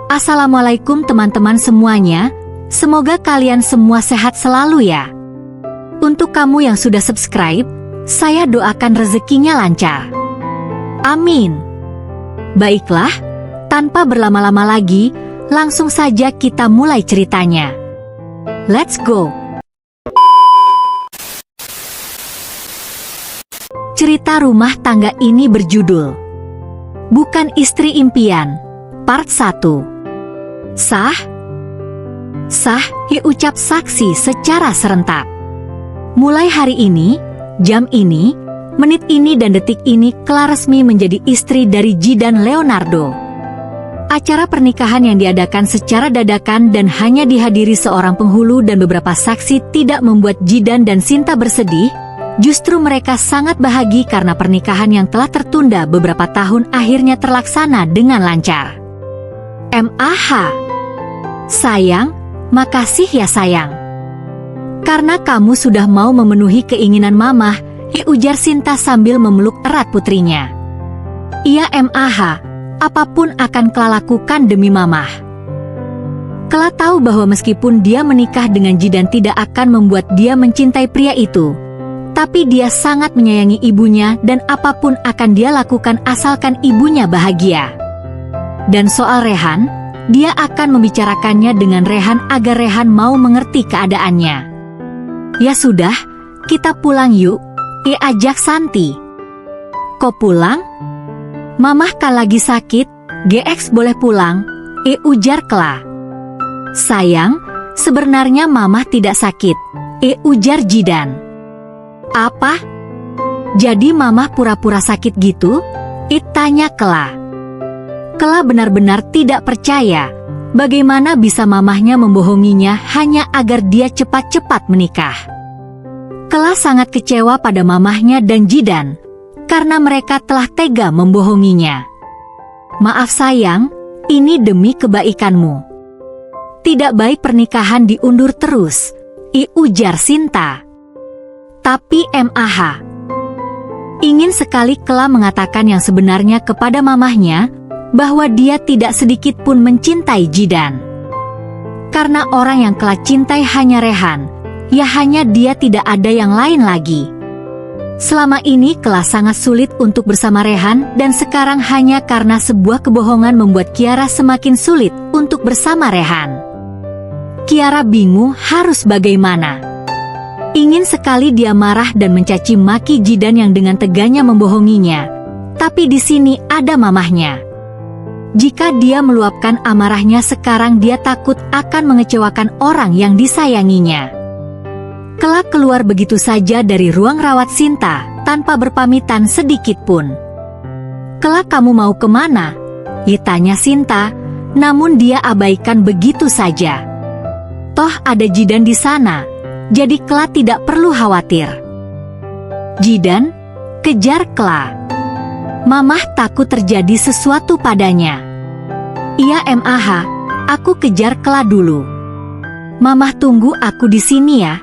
Assalamualaikum teman-teman semuanya, semoga kalian semua sehat selalu ya. Untuk kamu yang sudah subscribe, saya doakan rezekinya lancar. Amin. Baiklah, tanpa berlama-lama lagi, langsung saja kita mulai ceritanya. Let's go! Cerita rumah tangga ini berjudul Bukan Istri Impian, Part 1. Sah? Sah, diucap saksi secara serentak. Mulai hari ini, jam ini, menit ini dan detik ini Kla resmi menjadi istri dari Jidan Leonardo. Acara pernikahan yang diadakan secara dadakan dan hanya dihadiri seorang penghulu dan beberapa saksi tidak membuat Jidan dan Sinta bersedih. Justru mereka sangat bahagia karena pernikahan yang telah tertunda beberapa tahun akhirnya terlaksana dengan lancar. MAH. Sayang, makasih ya sayang. Karena kamu sudah mau memenuhi keinginan mamah, ujar Sinta sambil memeluk erat putrinya. Iya MAH, apapun akan Kla lakukan demi mamah. Kla tahu bahwa meskipun dia menikah dengan Jidan tidak akan membuat dia mencintai pria itu. Tapi dia sangat menyayangi ibunya dan apapun akan dia lakukan asalkan ibunya bahagia. Dan soal Rehan, dia akan membicarakannya dengan Rehan agar Rehan mau mengerti keadaannya. Ya sudah, kita pulang yuk, ajak Santi. Kok pulang? Mamah kan lagi sakit, GX boleh pulang, ujar Kla. Sayang, sebenarnya mamah tidak sakit, ujar Jidan. Apa? Jadi mamah pura-pura sakit gitu? Tanya Kla. Kla benar-benar tidak percaya. Bagaimana bisa mamahnya membohonginya hanya agar dia cepat-cepat menikah. Kla sangat kecewa pada mamahnya dan Jidan, karena mereka telah tega membohonginya. Maaf sayang, ini demi kebaikanmu. Tidak baik pernikahan diundur terus, ujar Sinta. Tapi MAH. Ingin sekali Kla mengatakan yang sebenarnya kepada mamahnya, bahwa dia tidak sedikit pun mencintai Jidan. Karena orang yang Kla cintai hanya Rehan, ya hanya dia tidak ada yang lain lagi. Selama ini Kla sangat sulit untuk bersama Rehan dan sekarang hanya karena sebuah kebohongan membuat Kiara semakin sulit untuk bersama Rehan. Kiara bingung harus bagaimana. Ingin sekali dia marah dan mencaci maki Jidan yang dengan teganya membohonginya. Tapi di sini ada mamahnya. Jika dia meluapkan amarahnya sekarang dia takut akan mengecewakan orang yang disayanginya. Kla keluar begitu saja dari ruang rawat Sinta, tanpa berpamitan sedikit pun. Kla kamu mau kemana? Tanya Sinta, namun dia abaikan begitu saja. Toh ada Jidan di sana. Jadi Kla tidak perlu khawatir. Jidan, kejar Kla. Mamah takut terjadi sesuatu padanya. Iya MAH, aku kejar Kla dulu. Mamah tunggu aku di sini ya.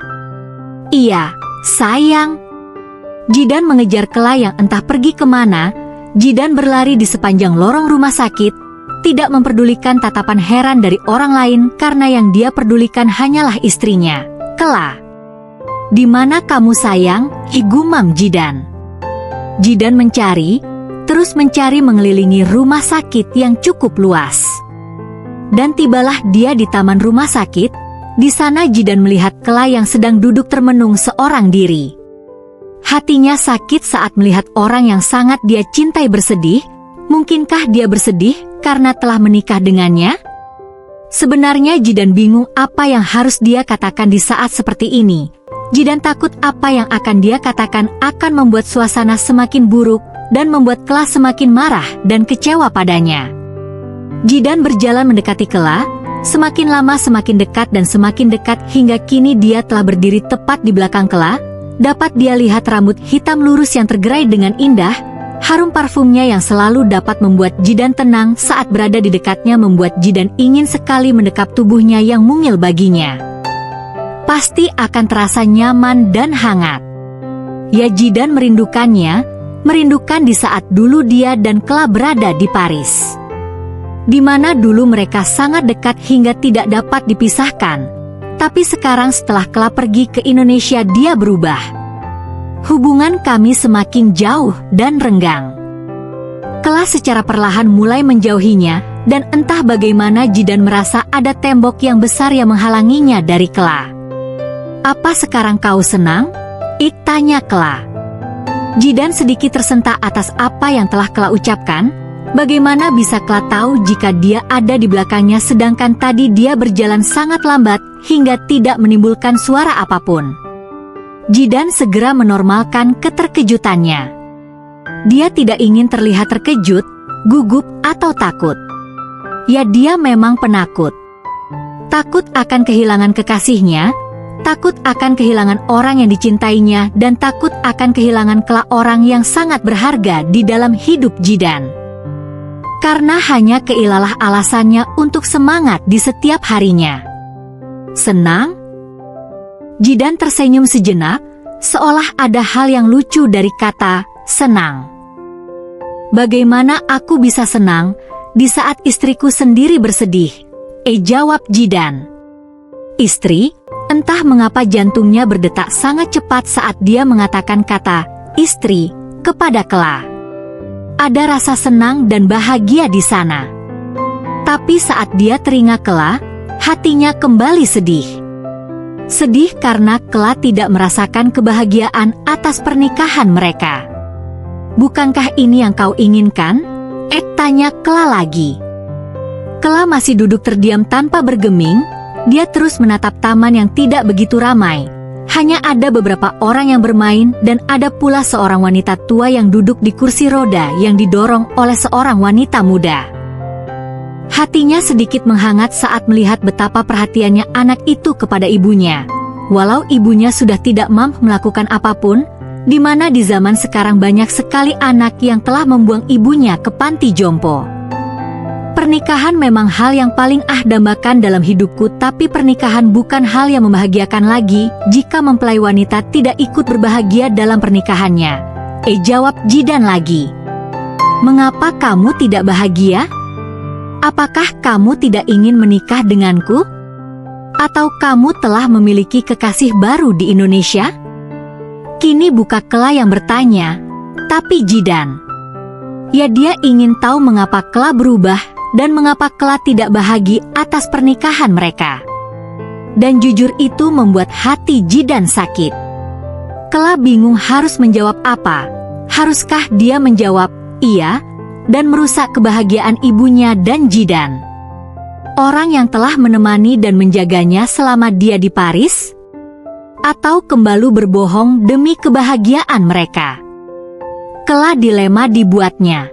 Iya, sayang. Jidan mengejar Kla yang entah pergi kemana. Jidan berlari di sepanjang lorong rumah sakit, tidak memperdulikan tatapan heran dari orang lain karena yang dia pedulikan hanyalah istrinya. Kla. Di mana kamu sayang? Gumam Jidan. Jidan mencari, terus mencari mengelilingi rumah sakit yang cukup luas. Dan tibalah dia di taman rumah sakit. Di sana Jidan melihat Kla yang sedang duduk termenung seorang diri. Hatinya sakit saat melihat orang yang sangat dia cintai bersedih. Mungkinkah dia bersedih karena telah menikah dengannya? Sebenarnya Jidan bingung apa yang harus dia katakan di saat seperti ini. Jidan takut apa yang akan dia katakan akan membuat suasana semakin buruk dan membuat Kla semakin marah dan kecewa padanya. Jidan berjalan mendekati Kla, semakin lama semakin dekat dan semakin dekat hingga kini dia telah berdiri tepat di belakang Kla. Dapat dia lihat rambut hitam lurus yang tergerai dengan indah. Harum parfumnya yang selalu dapat membuat Jidan tenang saat berada di dekatnya membuat Jidan ingin sekali mendekap tubuhnya yang mungil baginya. Pasti akan terasa nyaman dan hangat. Ya Jidan merindukannya, merindukan di saat dulu dia dan Kla berada di Paris. di mana dulu mereka sangat dekat hingga tidak dapat dipisahkan. Tapi sekarang setelah Kela pergi ke Indonesia dia berubah. Hubungan kami semakin jauh dan renggang. Kela secara perlahan mulai menjauhinya, dan entah bagaimana Jidan merasa ada tembok yang besar yang menghalanginya dari Kela. "Apa sekarang kau senang?" Ik tanya Kela. Jidan sedikit tersentak atas apa yang telah Kela ucapkan. Bagaimana bisa Kela tahu jika dia ada di belakangnya sedangkan tadi dia berjalan sangat lambat hingga tidak menimbulkan suara apapun. Jidan segera menormalkan keterkejutannya. Dia tidak ingin terlihat terkejut, gugup, atau takut. Ya, dia memang penakut. Takut akan kehilangan kekasihnya, takut akan kehilangan orang yang dicintainya, dan takut akan kehilangan Kela, orang yang sangat berharga di dalam hidup Jidan. Karena hanya keilalah alasannya untuk semangat di setiap harinya. Senang? Jidan tersenyum sejenak, seolah ada hal yang lucu dari kata senang. "Bagaimana aku bisa senang di saat istriku sendiri bersedih?" Jawab Jidan. Istri? Entah mengapa jantungnya berdetak sangat cepat saat dia mengatakan kata istri kepada Kela. Ada rasa senang dan bahagia di sana. Tapi saat dia teringat Kela, hatinya kembali sedih. Sedih karena Kela tidak merasakan kebahagiaan atas pernikahan mereka. "Bukankah ini yang kau inginkan?" Tanya Kela lagi. Kela masih duduk terdiam tanpa bergeming. Dia terus menatap taman yang tidak begitu ramai. Hanya ada beberapa orang yang bermain dan ada pula seorang wanita tua yang duduk di kursi roda yang didorong oleh seorang wanita muda. Hatinya sedikit menghangat saat melihat betapa perhatiannya anak itu kepada ibunya. Walau ibunya sudah tidak mampu melakukan apapun, di mana di zaman sekarang banyak sekali anak yang telah membuang ibunya ke panti jompo. Pernikahan memang hal yang paling dambakan dalam hidupku, tapi pernikahan bukan hal yang membahagiakan lagi jika mempelai wanita tidak ikut berbahagia dalam pernikahannya. Jawab Jidan lagi. "Mengapa kamu tidak bahagia? Apakah kamu tidak ingin menikah denganku? Atau kamu telah memiliki kekasih baru di Indonesia?" Kini bukan Kela yang bertanya, tapi Jidan. Ya, dia ingin tahu mengapa Kela berubah dan mengapa Kela tidak bahagia atas pernikahan mereka. Dan jujur itu membuat hati Jidan sakit. Kela bingung harus menjawab apa. Haruskah dia menjawab iya dan merusak kebahagiaan ibunya dan Jidan, orang yang telah menemani dan menjaganya selama dia di Paris? Atau kembali berbohong demi kebahagiaan mereka? Kela dilema dibuatnya.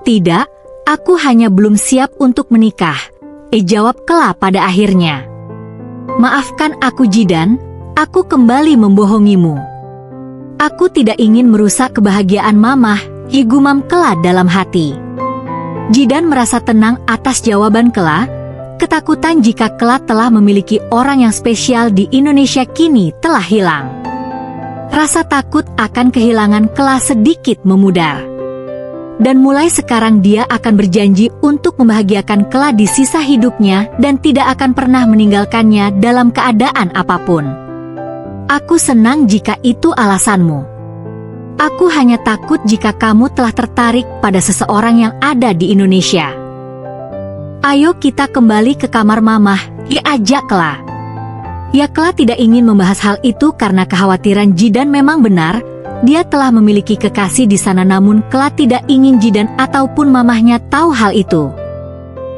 "Tidak, aku hanya belum siap untuk menikah," jawab Kela pada akhirnya. "Maafkan aku Jidan, aku kembali membohongimu. Aku tidak ingin merusak kebahagiaan mamah," gumam Kela dalam hati. Jidan merasa tenang atas jawaban Kela. Ketakutan jika Kela telah memiliki orang yang spesial di Indonesia kini telah hilang. Rasa takut akan kehilangan Kela sedikit memudar. Dan mulai sekarang dia akan berjanji untuk membahagiakan Kela di sisa hidupnya dan tidak akan pernah meninggalkannya dalam keadaan apapun. "Aku senang jika itu alasanmu. Aku hanya takut jika kamu telah tertarik pada seseorang yang ada di Indonesia. Ayo kita kembali ke kamar mamah," diajak Kela. Ya, Kela tidak ingin membahas hal itu karena kekhawatiran Jidan memang benar. Dia telah memiliki kekasih di sana, namun Kela tidak ingin Jidan ataupun mamahnya tahu hal itu.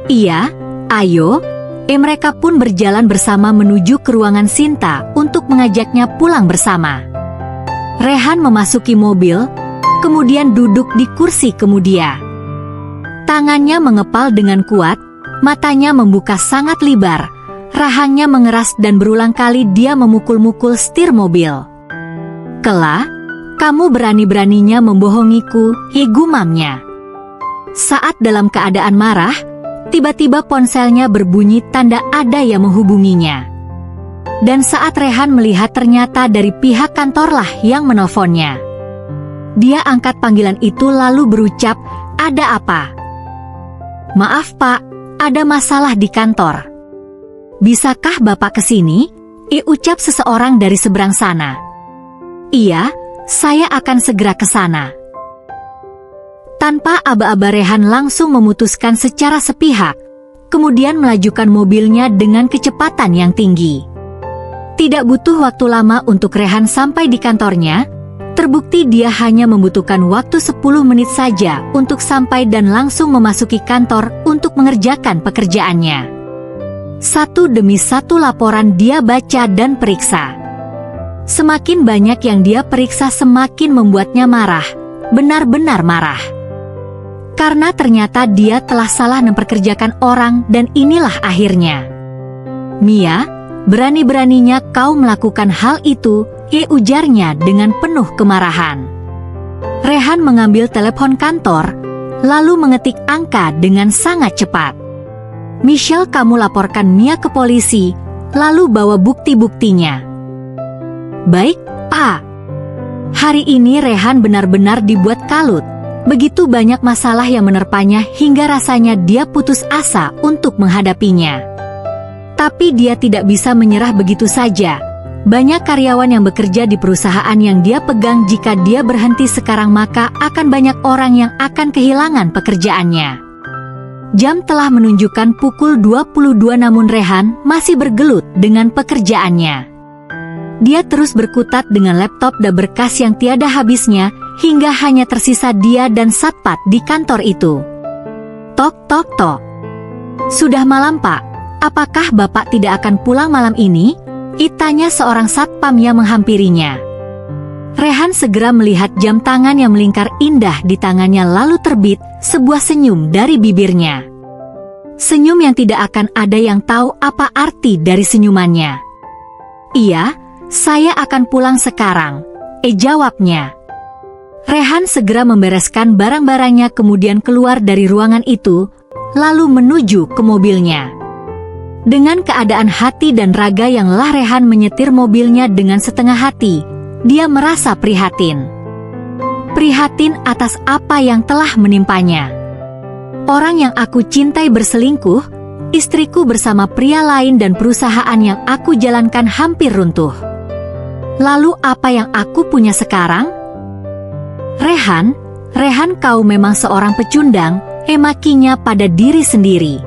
"Iya, ayo." Mereka pun berjalan bersama menuju ke ruangan Sinta untuk mengajaknya pulang bersama. Rehan memasuki mobil, kemudian duduk di kursi kemudi. Tangannya mengepal dengan kuat. Matanya membuka sangat lebar, rahangnya mengeras dan berulang kali dia memukul-mukul setir mobil. "Kela, kamu berani-beraninya membohongiku," gumamnya. Saat dalam keadaan marah, tiba-tiba ponselnya berbunyi tanda ada yang menghubunginya. Dan saat Rehan melihat ternyata dari pihak kantorlah yang menelponnya. Dia angkat panggilan itu lalu berucap, "Ada apa?" "Maaf Pak, ada masalah di kantor. Bisakah Bapak kesini?" ucap seseorang dari seberang sana. "Iya, saya akan segera ke sana." Tanpa aba-aba Rehan langsung memutuskan secara sepihak, kemudian melajukan mobilnya dengan kecepatan yang tinggi. Tidak butuh waktu lama untuk Rehan sampai di kantornya. Terbukti dia hanya membutuhkan waktu 10 menit saja untuk sampai dan langsung memasuki kantor untuk mengerjakan pekerjaannya. Satu demi satu laporan dia baca dan periksa. Semakin banyak yang dia periksa semakin membuatnya marah, benar-benar marah. Karena ternyata dia telah salah memperkerjakan orang dan inilah akhirnya. "Mia, berani-beraninya kau melakukan hal itu," ujarnya dengan penuh kemarahan. Rehan mengambil telepon kantor, lalu mengetik angka dengan sangat cepat. "Michelle, kamu laporkan Mia ke polisi, lalu bawa bukti-buktinya." "Baik, Pak." Hari ini Rehan benar-benar dibuat kalut. Begitu banyak masalah yang menerpanya hingga rasanya dia putus asa untuk menghadapinya. Tapi dia tidak bisa menyerah begitu saja. Banyak karyawan yang bekerja di perusahaan yang dia pegang. Jika dia berhenti sekarang maka akan banyak orang yang akan kehilangan pekerjaannya. Jam telah menunjukkan pukul 22 namun Rehan masih bergelut dengan pekerjaannya. Dia terus berkutat dengan laptop dan berkas yang tiada habisnya hingga hanya tersisa dia dan satpam di kantor itu. "Tok tok tok. Sudah malam Pak, apakah Bapak tidak akan pulang malam ini?" tanya seorang satpam yang menghampirinya. Rehan segera melihat jam tangan yang melingkar indah di tangannya lalu terbit sebuah senyum dari bibirnya. Senyum yang tidak akan ada yang tahu apa arti dari senyumannya. "Iya, saya akan pulang sekarang," jawabnya. Rehan segera membereskan barang-barangnya kemudian keluar dari ruangan itu, lalu menuju ke mobilnya. Dengan keadaan hati dan raga yang lelah Rehan menyetir mobilnya dengan setengah hati. Dia merasa prihatin. Prihatin atas apa yang telah menimpanya. Orang yang aku cintai berselingkuh, istriku bersama pria lain dan perusahaan yang aku jalankan hampir runtuh. Lalu apa yang aku punya sekarang? Rehan, kau memang seorang pecundang, makinya pada diri sendiri.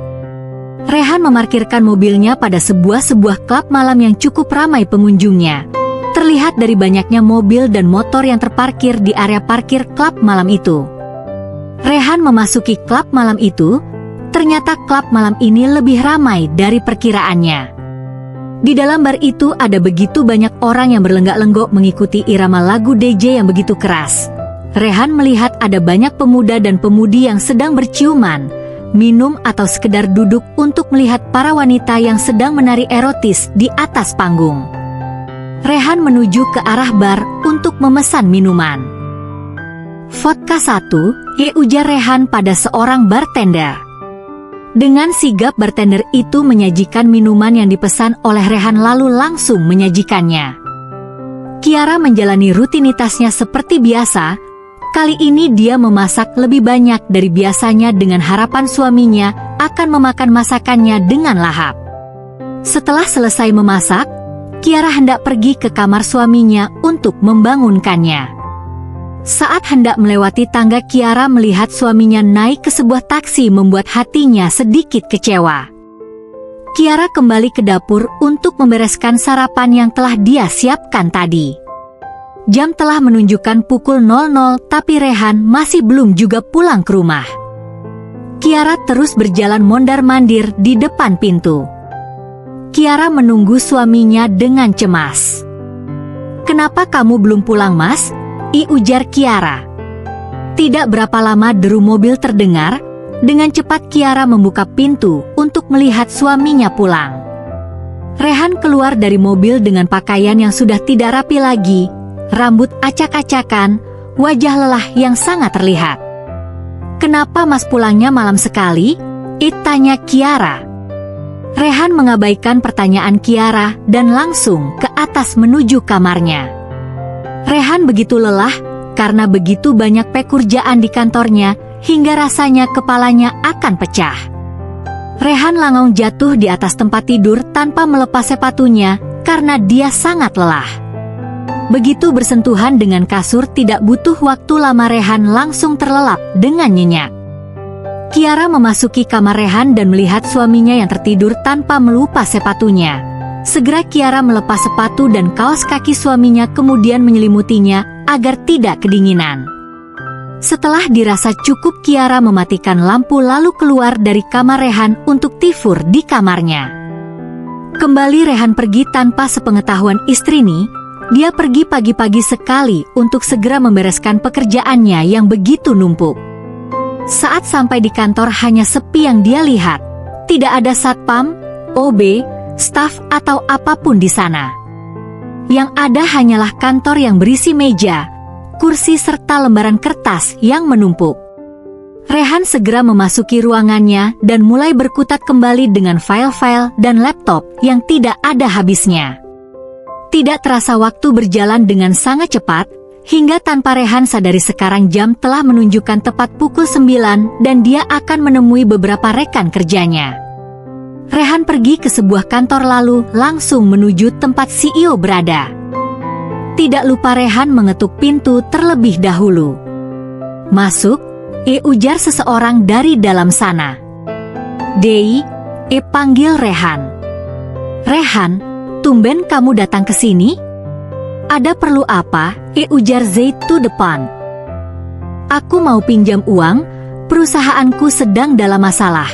Rehan memarkirkan mobilnya pada sebuah klub malam yang cukup ramai pengunjungnya. Terlihat dari banyaknya mobil dan motor yang terparkir di area parkir klub malam itu. Rehan memasuki klub malam itu, ternyata klub malam ini lebih ramai dari perkiraannya. Di dalam bar itu ada begitu banyak orang yang berlenggak-lenggok mengikuti irama lagu DJ yang begitu keras. Rehan melihat ada banyak pemuda dan pemudi yang sedang berciuman, minum atau sekedar duduk untuk melihat para wanita yang sedang menari erotis di atas panggung. Rehan menuju ke arah bar untuk memesan minuman. "Vodka 1, ujar Rehan pada seorang bartender. Dengan sigap bartender itu menyajikan minuman yang dipesan oleh Rehan lalu langsung menyajikannya. Kiara menjalani rutinitasnya seperti biasa. Kali ini dia memasak lebih banyak dari biasanya dengan harapan suaminya akan memakan masakannya dengan lahap. Setelah selesai memasak, Kiara hendak pergi ke kamar suaminya untuk membangunkannya. Saat hendak melewati tangga, Kiara melihat suaminya naik ke sebuah taksi membuat hatinya sedikit kecewa. Kiara kembali ke dapur untuk membereskan sarapan yang telah dia siapkan tadi. Jam telah menunjukkan pukul 00 tapi Rehan masih belum juga pulang ke rumah. Kiara terus berjalan mondar-mandir di depan pintu. Kiara menunggu suaminya dengan cemas. "Kenapa kamu belum pulang, Mas?" ujar Kiara. Tidak berapa lama deru mobil terdengar. Dengan cepat Kiara membuka pintu untuk melihat suaminya pulang. Rehan keluar dari mobil dengan pakaian yang sudah tidak rapi lagi, rambut acak-acakan, wajah lelah yang sangat terlihat. "Kenapa Mas pulangnya malam sekali?" tanya Kiara. Rehan mengabaikan pertanyaan Kiara dan langsung ke atas menuju kamarnya. Rehan begitu lelah karena begitu banyak pekerjaan di kantornya hingga rasanya kepalanya akan pecah. Rehan Langong jatuh di atas tempat tidur tanpa melepas sepatunya karena dia sangat lelah. Begitu bersentuhan dengan kasur, tidak butuh waktu lama Rehan langsung terlelap dengan nyenyak. Kiara memasuki kamar Rehan dan melihat suaminya yang tertidur tanpa melepas sepatunya. Segera Kiara melepas sepatu dan kaos kaki suaminya, kemudian menyelimutinya agar tidak kedinginan. Setelah dirasa cukup, Kiara mematikan lampu lalu keluar dari kamar Rehan untuk tidur di kamarnya. Kembali Rehan pergi tanpa sepengetahuan istri ini. Dia pergi pagi-pagi sekali untuk segera membereskan pekerjaannya yang begitu numpuk. Saat sampai di kantor, hanya sepi yang dia lihat. Tidak ada satpam, OB, staf atau apapun di sana. Yang ada hanyalah kantor yang berisi meja, kursi serta lembaran kertas yang menumpuk. Rehan segera memasuki ruangannya dan mulai berkutat kembali dengan file-file dan laptop yang tidak ada habisnya. Tidak terasa waktu berjalan dengan sangat cepat, hingga tanpa Rehan sadari sekarang jam telah menunjukkan tepat pukul 9 dan dia akan menemui beberapa rekan kerjanya. Rehan pergi ke sebuah kantor lalu langsung menuju tempat CEO berada. Tidak lupa Rehan mengetuk pintu terlebih dahulu. "Masuk," ujar seseorang dari dalam sana. "Dei," panggil Rehan. "Rehan, tumben kamu datang ke sini? Ada perlu apa?" ujar Zaid to depan. "Aku mau pinjam uang, perusahaanku sedang dalam masalah,"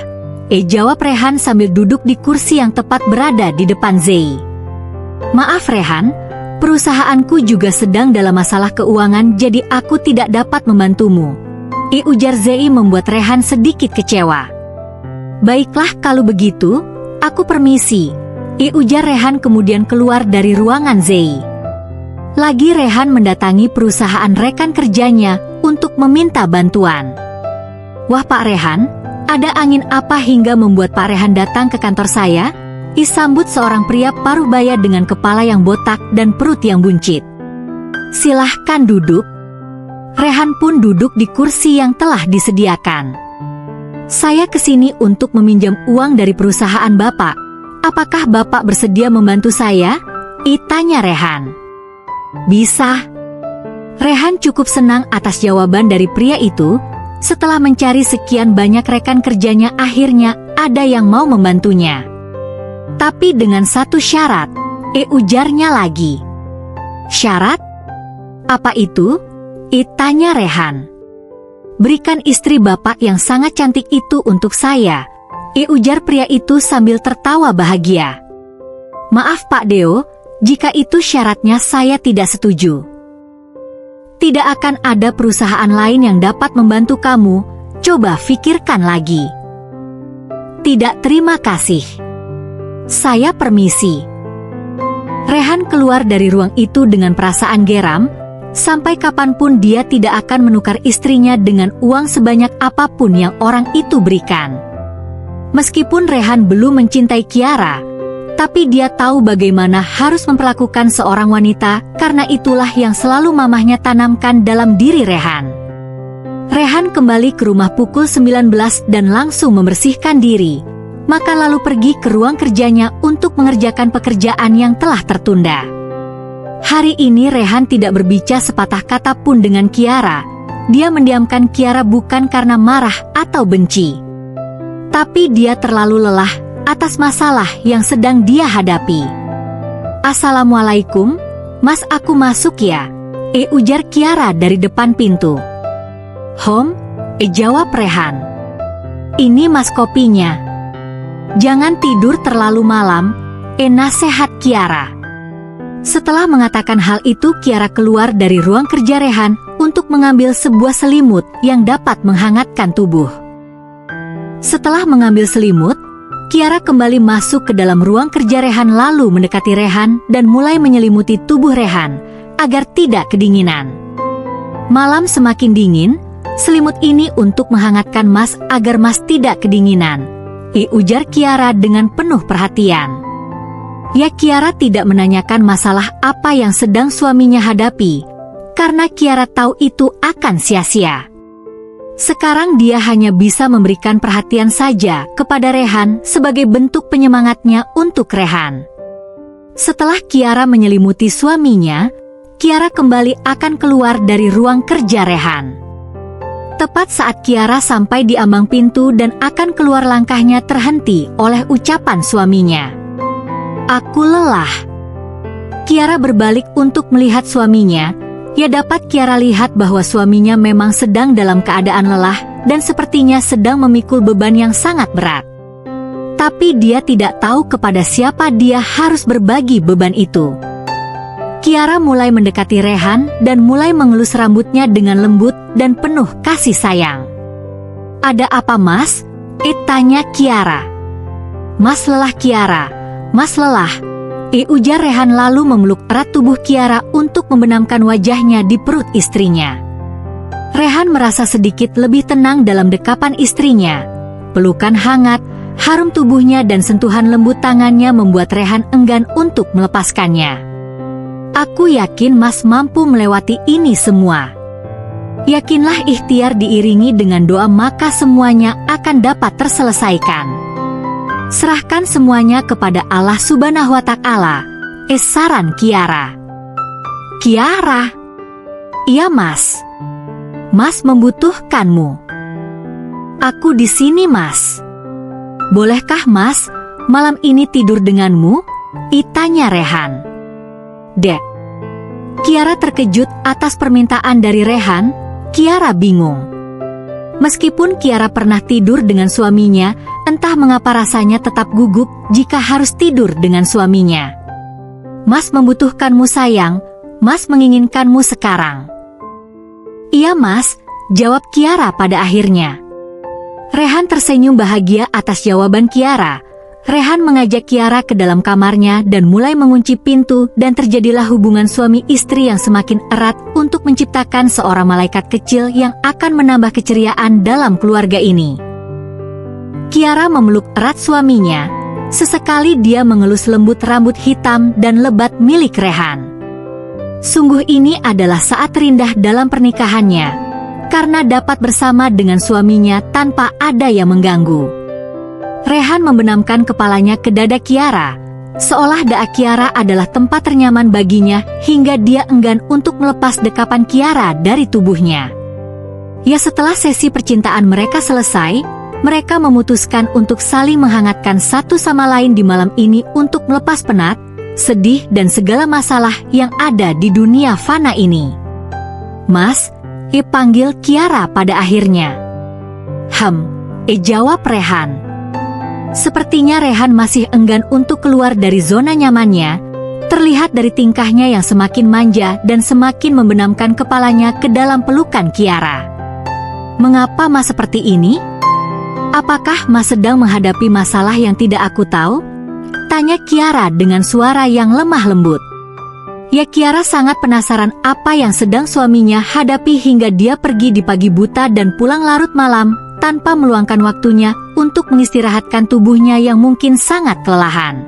jawab Rehan sambil duduk di kursi yang tepat berada di depan Zaid. "Maaf Rehan, perusahaanku juga sedang dalam masalah keuangan, jadi aku tidak dapat membantumu," ujar Zaid membuat Rehan sedikit kecewa. "Baiklah kalau begitu, aku permisi," ujar Rehan kemudian keluar dari ruangan Zaid. Lagi Rehan mendatangi perusahaan rekan kerjanya untuk meminta bantuan. "Wah Pak Rehan, ada angin apa hingga membuat Pak Rehan datang ke kantor saya?" disambut seorang pria parubaya dengan kepala yang botak dan perut yang buncit. "Silahkan duduk." Rehan pun duduk di kursi yang telah disediakan. "Saya kesini untuk meminjam uang dari perusahaan Bapak. Apakah Bapak bersedia membantu saya?" tanya Rehan. "Bisa." Rehan cukup senang atas jawaban dari pria itu. Setelah mencari sekian banyak rekan kerjanya, akhirnya ada yang mau membantunya. Tapi dengan satu syarat, ujarnya lagi. "Syarat? Apa itu?" tanya Rehan. "Berikan istri Bapak yang sangat cantik itu untuk saya," ujar pria itu sambil tertawa bahagia. "Maaf Pak Deo, jika itu syaratnya saya tidak setuju. Tidak akan ada perusahaan lain yang dapat membantu kamu, coba pikirkan lagi." "Tidak, terima kasih. Saya permisi." Rehan keluar dari ruang itu dengan perasaan geram. Sampai kapanpun dia tidak akan menukar istrinya dengan uang sebanyak apapun yang orang itu berikan. Meskipun Rehan belum mencintai Kiara, tapi dia tahu bagaimana harus memperlakukan seorang wanita, karena itulah yang selalu mamahnya tanamkan dalam diri Rehan. Rehan kembali ke rumah pukul 19 dan langsung membersihkan diri, maka lalu pergi ke ruang kerjanya untuk mengerjakan pekerjaan yang telah tertunda. Hari ini Rehan tidak berbicara sepatah kata pun dengan Kiara. Dia mendiamkan Kiara bukan karena marah atau benci, tapi dia terlalu lelah atas masalah yang sedang dia hadapi. "Assalamualaikum, Mas, aku masuk ya?" ujar Kiara dari depan pintu. "Hom," jawab Rehan. "Ini Mas kopinya. Jangan tidur terlalu malam," nasihat Kiara. Setelah mengatakan hal itu, Kiara keluar dari ruang kerja Rehan untuk mengambil sebuah selimut yang dapat menghangatkan tubuh. Setelah mengambil selimut, Kiara kembali masuk ke dalam ruang kerja Rehan lalu mendekati Rehan dan mulai menyelimuti tubuh Rehan agar tidak kedinginan. "Malam semakin dingin, selimut ini untuk menghangatkan Mas agar Mas tidak kedinginan," ujar Kiara dengan penuh perhatian. Ya, Kiara tidak menanyakan masalah apa yang sedang suaminya hadapi, karena Kiara tahu itu akan sia-sia. Sekarang dia hanya bisa memberikan perhatian saja kepada Rehan sebagai bentuk penyemangatnya untuk Rehan. Setelah Kiara menyelimuti suaminya, Kiara kembali akan keluar dari ruang kerja Rehan. Tepat saat Kiara sampai di ambang pintu dan akan keluar, langkahnya terhenti oleh ucapan suaminya. "Aku lelah." Kiara berbalik untuk melihat suaminya. Ya, dapat Kiara lihat bahwa suaminya memang sedang dalam keadaan lelah dan sepertinya sedang memikul beban yang sangat berat. Tapi dia tidak tahu kepada siapa dia harus berbagi beban itu. Kiara mulai mendekati Rehan dan mulai mengelus rambutnya dengan lembut dan penuh kasih sayang. "Ada apa, Mas?" tanya Kiara. "Mas lelah, Kiara. Mas lelah," ujar Rehan lalu memeluk erat tubuh Kiara untuk membenamkan wajahnya di perut istrinya. Rehan merasa sedikit lebih tenang dalam dekapan istrinya. Pelukan hangat, harum tubuhnya dan sentuhan lembut tangannya membuat Rehan enggan untuk melepaskannya. "Aku yakin Mas mampu melewati ini semua." Yakinlah ikhtiar diiringi dengan doa maka semuanya akan dapat terselesaikan. Serahkan semuanya kepada Allah Subhanahu wa Ta'ala, saran Kiara. "Kiara?" "Iya, Mas. Mas membutuhkanmu." "Aku di sini, Mas." "Bolehkah Mas malam ini tidur denganmu?" tanya Rehan. "Dek." Kiara terkejut atas permintaan dari Rehan. Kiara bingung. Meskipun Kiara pernah tidur dengan suaminya, entah mengapa rasanya tetap gugup jika harus tidur dengan suaminya. "Mas membutuhkanmu, sayang. Mas menginginkanmu sekarang." "Iya, Mas," jawab Kiara pada akhirnya. Rehan tersenyum bahagia atas jawaban Kiara. Rehan mengajak Kiara ke dalam kamarnya dan mulai mengunci pintu, dan terjadilah hubungan suami istri yang semakin erat untuk menciptakan seorang malaikat kecil yang akan menambah keceriaan dalam keluarga ini. Kiara memeluk erat suaminya. Sesekali dia mengelus lembut rambut hitam dan lebat milik Rehan. Sungguh ini adalah saat terindah dalam pernikahannya, karena dapat bersama dengan suaminya tanpa ada yang mengganggu. Rehan membenamkan kepalanya ke dada Kiara, seolah dada Kiara adalah tempat ternyaman baginya hingga dia enggan untuk melepas dekapan Kiara dari tubuhnya. Ya, setelah sesi percintaan mereka selesai, mereka memutuskan untuk saling menghangatkan satu sama lain di malam ini untuk melepas penat, sedih dan segala masalah yang ada di dunia fana ini. "Mas," panggil Kiara pada akhirnya. Jawab Rehan. Sepertinya Rehan masih enggan untuk keluar dari zona nyamannya, terlihat dari tingkahnya yang semakin manja dan semakin membenamkan kepalanya ke dalam pelukan Kiara. "Mengapa Mas seperti ini? Apakah Mas sedang menghadapi masalah yang tidak aku tahu?" tanya Kiara dengan suara yang lemah lembut. Ya, Kiara sangat penasaran apa yang sedang suaminya hadapi hingga dia pergi di pagi buta dan pulang larut malam, tanpa meluangkan waktunya untuk mengistirahatkan tubuhnya yang mungkin sangat kelelahan.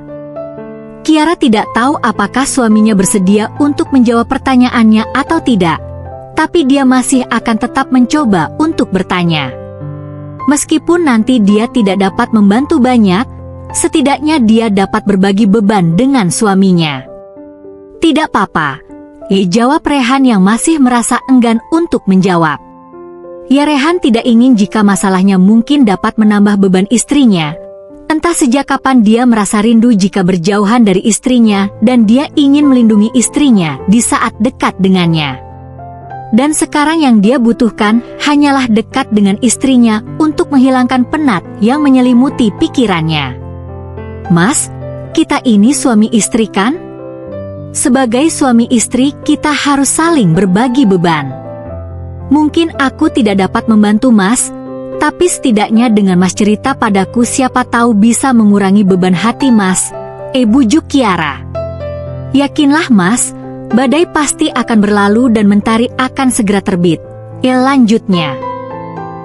Kiara tidak tahu apakah suaminya bersedia untuk menjawab pertanyaannya atau tidak, tapi dia masih akan tetap mencoba untuk bertanya. Meskipun nanti dia tidak dapat membantu banyak, setidaknya dia dapat berbagi beban dengan suaminya. "Tidak apa-apa," jawab Rehan yang masih merasa enggan untuk menjawab. Ya, Rehan tidak ingin jika masalahnya mungkin dapat menambah beban istrinya. Entah sejak kapan dia merasa rindu jika berjauhan dari istrinya, dan dia ingin melindungi istrinya di saat dekat dengannya. Dan sekarang yang dia butuhkan hanyalah dekat dengan istrinya untuk menghilangkan penat yang menyelimuti pikirannya. "Mas, kita ini suami istri kan? Sebagai suami istri kita harus saling berbagi beban. Mungkin aku tidak dapat membantu Mas, tapi setidaknya dengan Mas cerita padaku siapa tahu bisa mengurangi beban hati Mas," bujuk Kiara. "Yakinlah Mas, badai pasti akan berlalu dan mentari akan segera terbit," lanjutnya.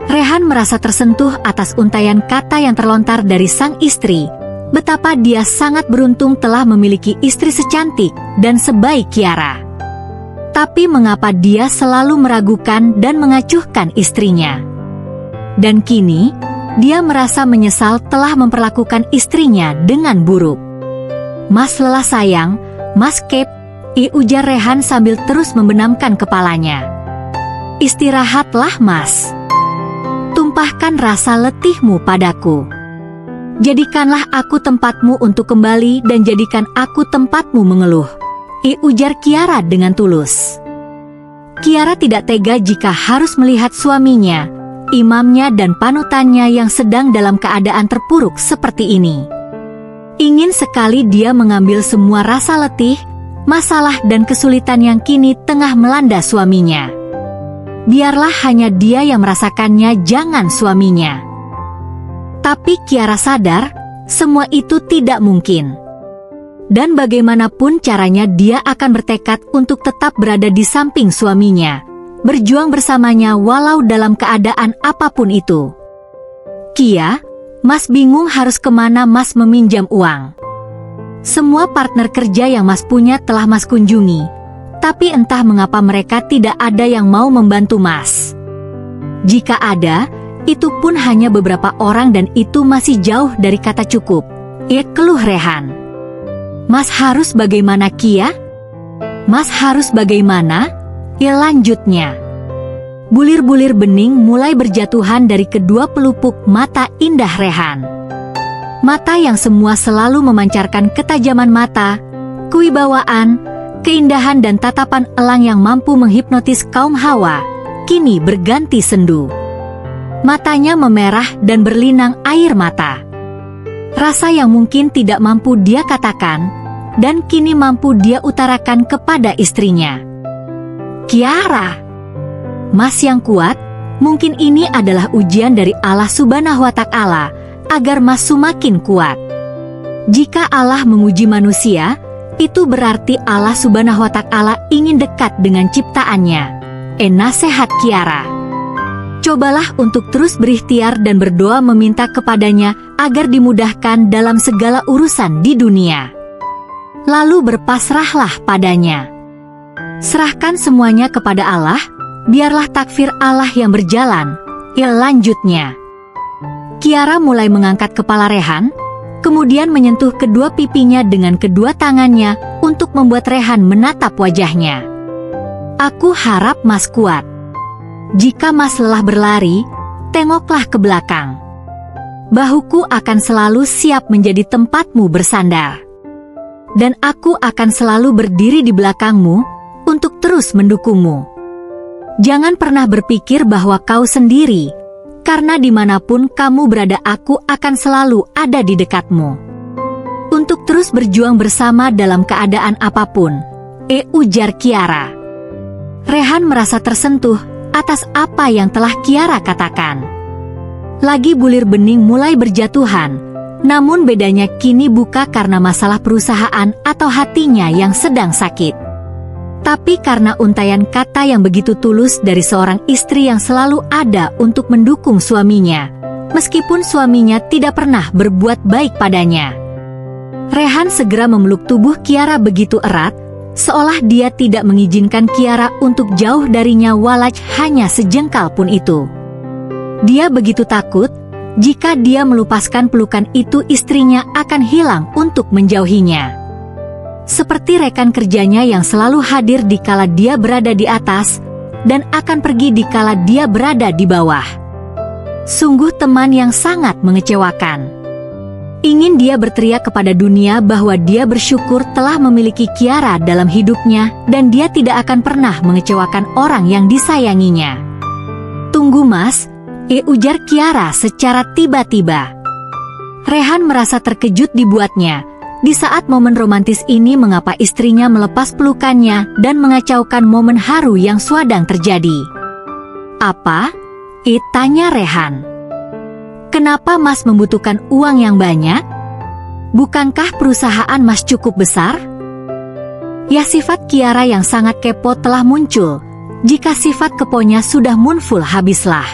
Rehan merasa tersentuh atas untaian kata yang terlontar dari sang istri. Betapa dia sangat beruntung telah memiliki istri secantik dan sebaik Kiara. Tapi mengapa dia selalu meragukan dan mengacuhkan istrinya? Dan kini, dia merasa menyesal telah memperlakukan istrinya dengan buruk. "Mas lelah sayang, Mas Kep," ujar Rehan sambil terus membenamkan kepalanya. "Istirahatlah Mas. Tumpahkan rasa letihmu padaku. Jadikanlah aku tempatmu untuk kembali dan jadikan aku tempatmu mengeluh," ujar Kiara dengan tulus. Kiara tidak tega jika harus melihat suaminya, imamnya dan panutannya yang sedang dalam keadaan terpuruk seperti ini. Ingin sekali dia mengambil semua rasa letih, masalah dan kesulitan yang kini tengah melanda suaminya. Biarlah hanya dia yang merasakannya, jangan suaminya. Tapi Kiara sadar, semua itu tidak mungkin. Dan bagaimanapun caranya dia akan bertekad untuk tetap berada di samping suaminya, berjuang bersamanya walau dalam keadaan apapun itu. "Kia, Mas bingung harus kemana Mas meminjam uang. Semua partner kerja yang Mas punya telah Mas kunjungi, tapi entah mengapa mereka tidak ada yang mau membantu Mas. Jika ada, itu pun hanya beberapa orang dan itu masih jauh dari kata cukup," keluh Rehan. "Mas harus bagaimana Kia? Mas harus bagaimana?" lanjutnya. Bulir-bulir bening mulai berjatuhan dari kedua pelupuk mata indah Rehan. Mata yang semua selalu memancarkan ketajaman mata, kewibawaan, keindahan dan tatapan elang yang mampu menghipnotis kaum hawa, kini berganti sendu. Matanya memerah dan berlinang air mata. Rasa yang mungkin tidak mampu dia katakan, dan kini mampu dia utarakan kepada istrinya. "Kiara, Mas yang kuat, mungkin ini adalah ujian dari Allah Subhanahu wa Ta'ala, agar Mas semakin kuat. Jika Allah menguji manusia, itu berarti Allah Subhanahu wa Ta'ala ingin dekat dengan ciptaannya," nasihat Kiara. Cobalah untuk terus berikhtiar dan berdoa meminta kepadanya agar dimudahkan dalam segala urusan di dunia. Lalu berpasrahlah padanya. Serahkan semuanya kepada Allah, biarlah takdir Allah yang berjalan, lanjutnya. Kiara mulai mengangkat kepala Rehan, kemudian menyentuh kedua pipinya dengan kedua tangannya untuk membuat Rehan menatap wajahnya. "Aku harap Mas kuat. Jika Mas lelah berlari, tengoklah ke belakang. Bahuku akan selalu siap menjadi tempatmu bersandar. Dan aku akan selalu berdiri di belakangmu untuk terus mendukungmu. Jangan pernah berpikir bahwa kau sendiri, karena dimanapun kamu berada aku akan selalu ada di dekatmu. Untuk terus berjuang bersama dalam keadaan apapun," ujar Kiara. Rehan merasa tersentuh atas apa yang telah Kiara katakan. Lagi bulir bening mulai berjatuhan, namun bedanya kini bukan karena masalah perusahaan atau hatinya yang sedang sakit, tapi karena untaian kata yang begitu tulus dari seorang istri yang selalu ada untuk mendukung suaminya, meskipun suaminya tidak pernah berbuat baik padanya. Rehan segera memeluk tubuh Kiara begitu erat, seolah dia tidak mengizinkan Kiara untuk jauh darinya walaj hanya sejengkal pun itu. Dia begitu takut, jika dia melepaskan pelukan itu istrinya akan hilang untuk menjauhinya. Seperti rekan kerjanya yang selalu hadir dikala dia berada di atas, dan akan pergi dikala dia berada di bawah. Sungguh teman yang sangat mengecewakan. Ingin dia berteriak kepada dunia bahwa dia bersyukur telah memiliki Kiara dalam hidupnya dan dia tidak akan pernah mengecewakan orang yang disayanginya. "Tunggu Mas," ujar Kiara secara tiba-tiba. Rehan merasa terkejut dibuatnya. Di saat momen romantis ini mengapa istrinya melepas pelukannya dan mengacaukan momen haru yang sedang terjadi. "Apa?" tanya Rehan. "Kenapa Mas membutuhkan uang yang banyak? Bukankah perusahaan Mas cukup besar?" Ya, sifat Kiara yang sangat kepo telah muncul. Jika sifat keponya sudah muncul habislah.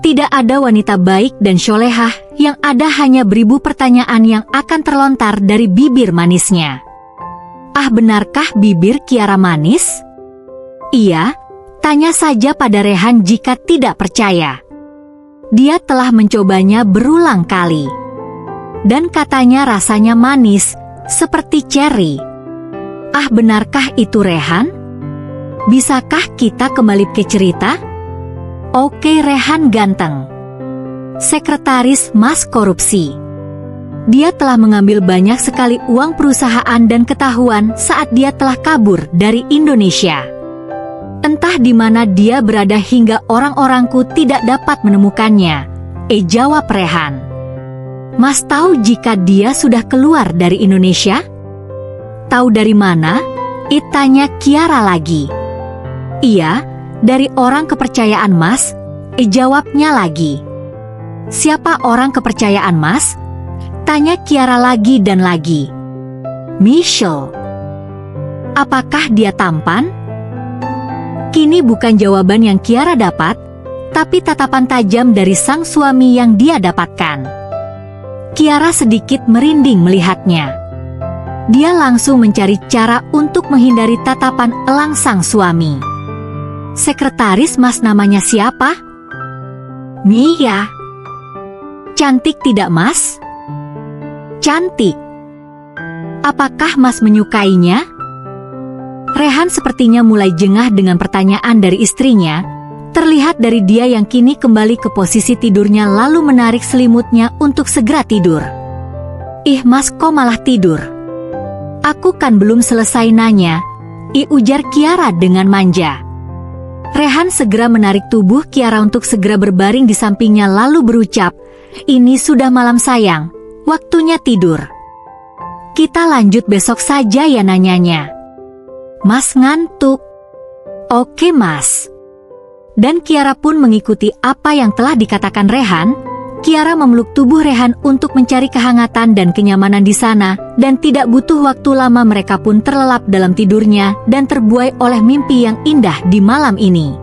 Tidak ada wanita baik dan solehah, yang ada hanya beribu pertanyaan yang akan terlontar dari bibir manisnya. "Ah, benarkah bibir Kiara manis?" "Iya, tanya saja pada Rehan jika tidak percaya." Dia telah mencobanya berulang kali. Dan katanya rasanya manis, seperti ceri. Ah, benarkah itu, Rehan? Bisakah kita kembali ke cerita? Oke, Rehan ganteng. Sekretaris Mas korupsi. Dia telah mengambil banyak sekali uang perusahaan dan ketahuan saat dia telah kabur dari Indonesia. Entah di mana dia berada hingga orang-orangku tidak dapat menemukannya. Jawab Rehan. Mas tahu jika dia sudah keluar dari Indonesia? Tahu dari mana? Tanya Kiara lagi. Iya, dari orang kepercayaan Mas. Jawabnya lagi. Siapa orang kepercayaan Mas? Tanya Kiara lagi dan lagi. Michelle. Apakah dia tampan? Kini bukan jawaban yang Kiara dapat, tapi tatapan tajam dari sang suami yang dia dapatkan. Kiara sedikit merinding melihatnya. Dia langsung mencari cara untuk menghindari tatapan elang sang suami. Sekretaris Mas namanya siapa? Mia. Cantik tidak, Mas? Cantik. Apakah Mas menyukainya? Rehan sepertinya mulai jengah dengan pertanyaan dari istrinya. Terlihat dari dia yang kini kembali ke posisi tidurnya lalu menarik selimutnya untuk segera tidur. Ih, Mas, kok malah tidur? Aku kan belum selesai nanya, ujar Kiara dengan manja. Rehan segera menarik tubuh Kiara untuk segera berbaring di sampingnya lalu berucap, ini sudah malam sayang, waktunya tidur. Kita lanjut besok saja ya nanyanya. Mas ngantuk. Oke, Mas. Dan Kiara pun mengikuti apa yang telah dikatakan Rehan. Kiara memeluk tubuh Rehan untuk mencari kehangatan dan kenyamanan di sana, dan tidak butuh waktu lama mereka pun terlelap dalam tidurnya dan terbuai oleh mimpi yang indah di malam ini.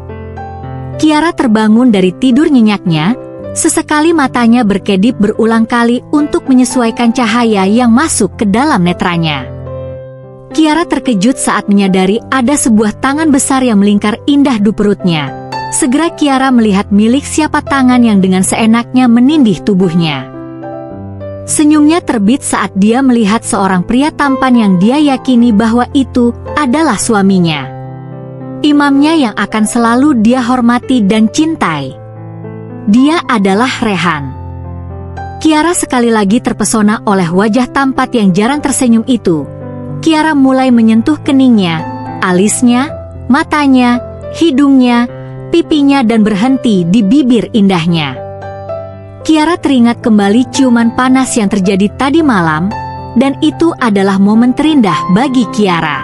Kiara terbangun dari tidur nyenyaknya, sesekali matanya berkedip berulang kali untuk menyesuaikan cahaya yang masuk ke dalam netranya. Kiara terkejut saat menyadari ada sebuah tangan besar yang melingkar indah di perutnya. Segera Kiara melihat milik siapa tangan yang dengan seenaknya menindih tubuhnya. Senyumnya terbit saat dia melihat seorang pria tampan yang dia yakini bahwa itu adalah suaminya. Imamnya yang akan selalu dia hormati dan cintai. Dia adalah Rehan. Kiara sekali lagi terpesona oleh wajah tampan yang jarang tersenyum itu. Kiara mulai menyentuh keningnya, alisnya, matanya, hidungnya, pipinya dan berhenti di bibir indahnya. Kiara teringat kembali ciuman panas yang terjadi tadi malam, dan itu adalah momen terindah bagi Kiara,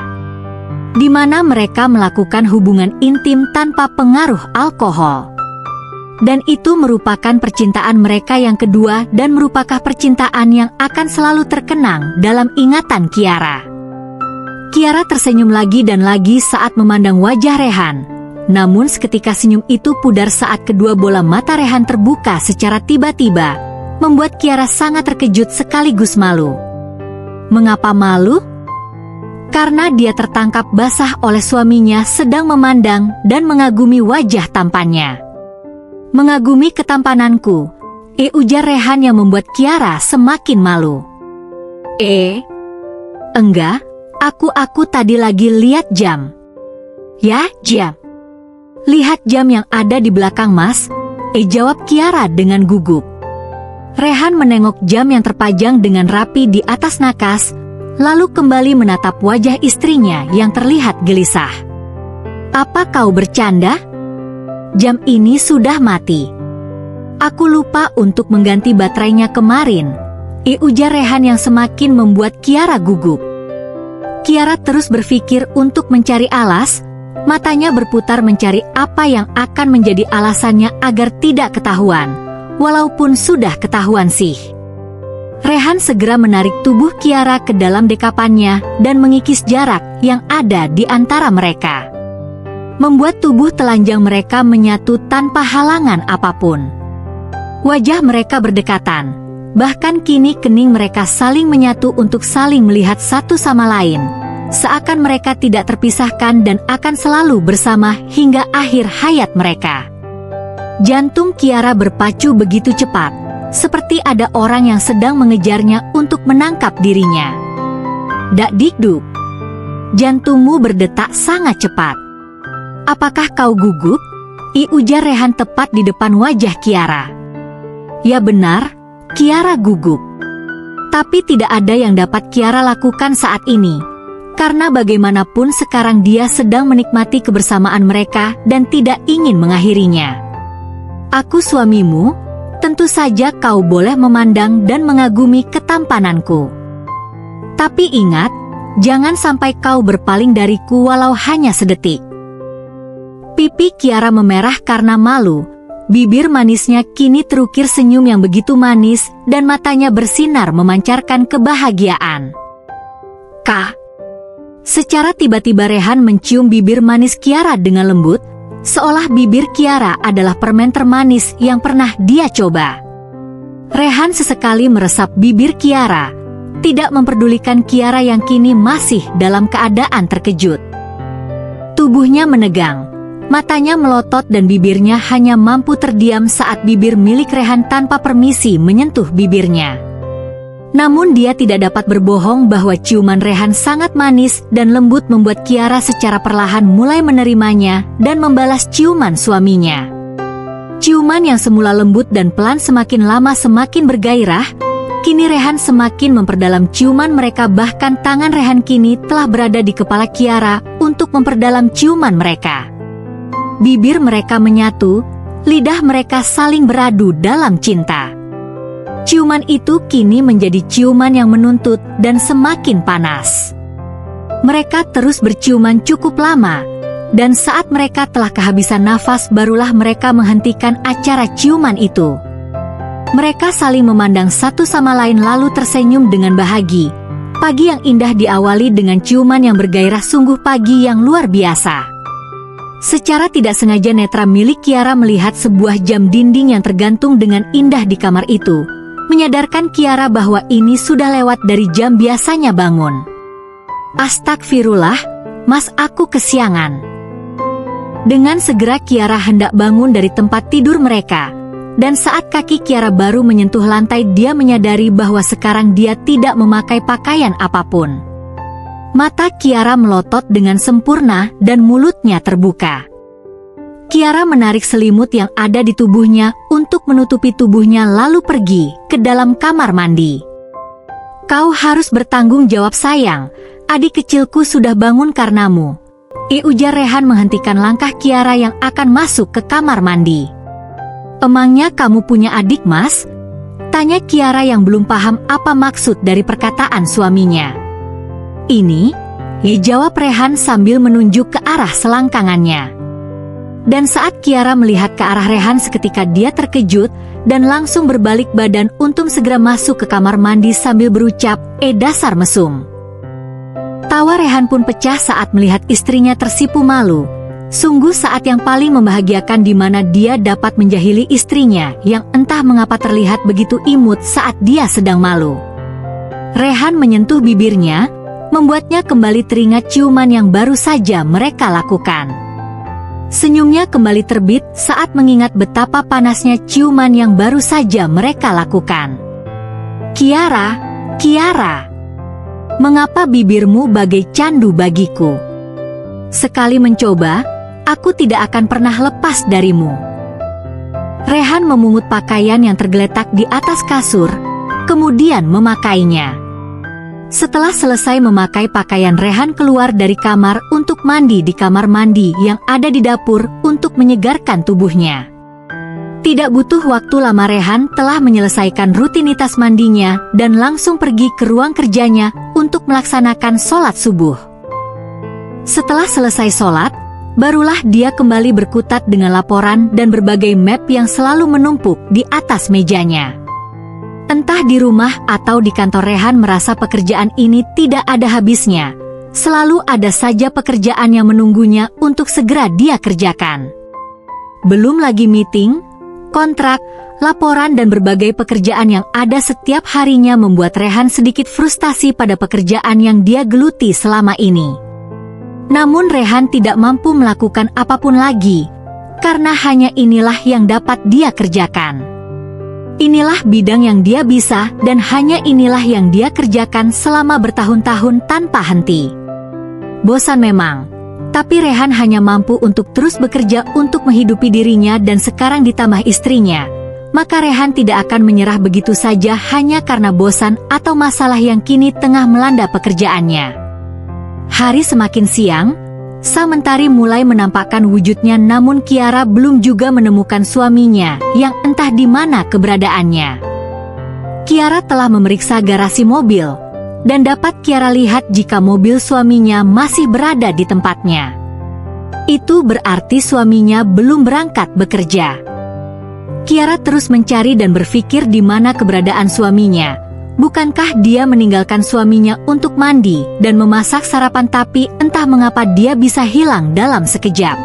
di mana mereka melakukan hubungan intim tanpa pengaruh alkohol. Dan itu merupakan percintaan mereka yang kedua dan merupakan percintaan yang akan selalu terkenang dalam ingatan Kiara. Kiara tersenyum lagi dan lagi saat memandang wajah Rehan. Namun seketika senyum itu pudar saat kedua bola mata Rehan terbuka secara tiba-tiba, membuat Kiara sangat terkejut sekaligus malu. Mengapa malu? Karena dia tertangkap basah oleh suaminya sedang memandang dan mengagumi wajah tampannya. Mengagumi ketampananku, ujar Rehan yang membuat Kiara semakin malu. Enggak, aku tadi lagi lihat jam. Ya, jam. Lihat jam yang ada di belakang Mas, jawab Kiara dengan gugup. Rehan menengok jam yang terpajang dengan rapi di atas nakas, lalu kembali menatap wajah istrinya yang terlihat gelisah. Apa kau bercanda? Jam ini sudah mati. Aku lupa untuk mengganti baterainya kemarin, ujar Rehan yang semakin membuat Kiara gugup. Kiara terus berpikir untuk mencari alas, matanya berputar mencari apa yang akan menjadi alasannya agar tidak ketahuan, walaupun sudah ketahuan sih. Rehan segera menarik tubuh Kiara ke dalam dekapannya dan mengikis jarak yang ada di antara mereka, membuat tubuh telanjang mereka menyatu tanpa halangan apapun. Wajah mereka berdekatan. Bahkan kini kening mereka saling menyatu untuk saling melihat satu sama lain, seakan mereka tidak terpisahkan dan akan selalu bersama hingga akhir hayat mereka. Jantung Kiara berpacu begitu cepat, seperti ada orang yang sedang mengejarnya untuk menangkap dirinya. Dak dikduk, jantungmu berdetak sangat cepat. Apakah kau gugup? Ujar Rehan tepat di depan wajah Kiara. Ya benar, Kiara gugup. Tapi tidak ada yang dapat Kiara lakukan saat ini, karena bagaimanapun sekarang dia sedang menikmati kebersamaan mereka dan tidak ingin mengakhirinya. Aku suamimu, tentu saja kau boleh memandang dan mengagumi ketampananku. Tapi ingat, jangan sampai kau berpaling dariku walau hanya sedetik. Pipi Kiara memerah karena malu. Bibir manisnya kini terukir senyum yang begitu manis dan matanya bersinar memancarkan kebahagiaan. Kak. Secara tiba-tiba Rehan mencium bibir manis Kiara dengan lembut, seolah bibir Kiara adalah permen termanis yang pernah dia coba. Rehan sesekali meresap bibir Kiara, tidak memperdulikan Kiara yang kini masih dalam keadaan terkejut. Tubuhnya menegang, matanya melotot dan bibirnya hanya mampu terdiam saat bibir milik Rehan tanpa permisi menyentuh bibirnya. Namun dia tidak dapat berbohong bahwa ciuman Rehan sangat manis dan lembut membuat Kiara secara perlahan mulai menerimanya dan membalas ciuman suaminya. Ciuman yang semula lembut dan pelan semakin lama semakin bergairah. Kini Rehan semakin memperdalam ciuman mereka, bahkan tangan Rehan kini telah berada di kepala Kiara untuk memperdalam ciuman mereka. Bibir mereka menyatu, lidah mereka saling beradu dalam cinta. Ciuman itu kini menjadi ciuman yang menuntut dan semakin panas. Mereka terus berciuman cukup lama, dan saat mereka telah kehabisan nafas barulah mereka menghentikan acara ciuman itu. Mereka saling memandang satu sama lain lalu tersenyum dengan bahagia. Pagi yang indah diawali dengan ciuman yang bergairah, sungguh pagi yang luar biasa. Secara tidak sengaja netra milik Kiara melihat sebuah jam dinding yang tergantung dengan indah di kamar itu, menyadarkan Kiara bahwa ini sudah lewat dari jam biasanya bangun. Astagfirullah, mas, aku kesiangan. Dengan segera Kiara hendak bangun dari tempat tidur mereka, dan saat kaki Kiara baru menyentuh lantai dia menyadari bahwa sekarang dia tidak memakai pakaian apapun. Mata Kiara melotot dengan sempurna dan mulutnya terbuka. Kiara menarik selimut yang ada di tubuhnya untuk menutupi tubuhnya lalu pergi ke dalam kamar mandi. Kau harus bertanggung jawab sayang, adik kecilku sudah bangun karenamu. Ujar Rehan menghentikan langkah Kiara yang akan masuk ke kamar mandi. Emangnya kamu punya adik, mas? Tanya Kiara yang belum paham apa maksud dari perkataan suaminya. Ini, jawab Rehan sambil menunjuk ke arah selangkangannya. Dan saat Kiara melihat ke arah Rehan seketika dia terkejut dan langsung berbalik badan untuk segera masuk ke kamar mandi sambil berucap, dasar mesum. Tawa Rehan pun pecah saat melihat istrinya tersipu malu. Sungguh saat yang paling membahagiakan di mana dia dapat menjahili istrinya yang entah mengapa terlihat begitu imut saat dia sedang malu. Rehan menyentuh bibirnya, membuatnya kembali teringat ciuman yang baru saja mereka lakukan. Senyumnya kembali terbit saat mengingat betapa panasnya ciuman yang baru saja mereka lakukan. Kiara, Kiara, mengapa bibirmu bagai candu bagiku? Sekali mencoba, aku tidak akan pernah lepas darimu. Rehan memungut pakaian yang tergeletak di atas kasur, kemudian memakainya. Setelah selesai memakai pakaian, Rehan keluar dari kamar untuk mandi di kamar mandi yang ada di dapur untuk menyegarkan tubuhnya. Tidak butuh waktu lama Rehan telah menyelesaikan rutinitas mandinya dan langsung pergi ke ruang kerjanya untuk melaksanakan sholat subuh. Setelah selesai sholat, barulah dia kembali berkutat dengan laporan dan berbagai map yang selalu menumpuk di atas mejanya. Entah di rumah atau di kantor, Rehan merasa pekerjaan ini tidak ada habisnya. Selalu ada saja pekerjaan yang menunggunya untuk segera dia kerjakan. Belum lagi meeting, kontrak, laporan dan berbagai pekerjaan yang ada setiap harinya membuat Rehan sedikit frustasi pada pekerjaan yang dia geluti selama ini. Namun Rehan tidak mampu melakukan apapun lagi, karena hanya inilah yang dapat dia kerjakan. Inilah bidang yang dia bisa dan hanya inilah yang dia kerjakan selama bertahun-tahun tanpa henti. Bosan memang, tapi Rehan hanya mampu untuk terus bekerja untuk menghidupi dirinya dan sekarang ditambah istrinya. Maka Rehan tidak akan menyerah begitu saja hanya karena bosan atau masalah yang kini tengah melanda pekerjaannya. Hari semakin siang, sang mentari mulai menampakkan wujudnya, namun Kiara belum juga menemukan suaminya yang entah di mana keberadaannya. Kiara telah memeriksa garasi mobil, dan dapat Kiara lihat jika mobil suaminya masih berada di tempatnya. Itu berarti suaminya belum berangkat bekerja. Kiara terus mencari dan berpikir di mana keberadaan suaminya. Bukankah dia meninggalkan suaminya untuk mandi dan memasak sarapan, tapi entah mengapa dia bisa hilang dalam sekejap.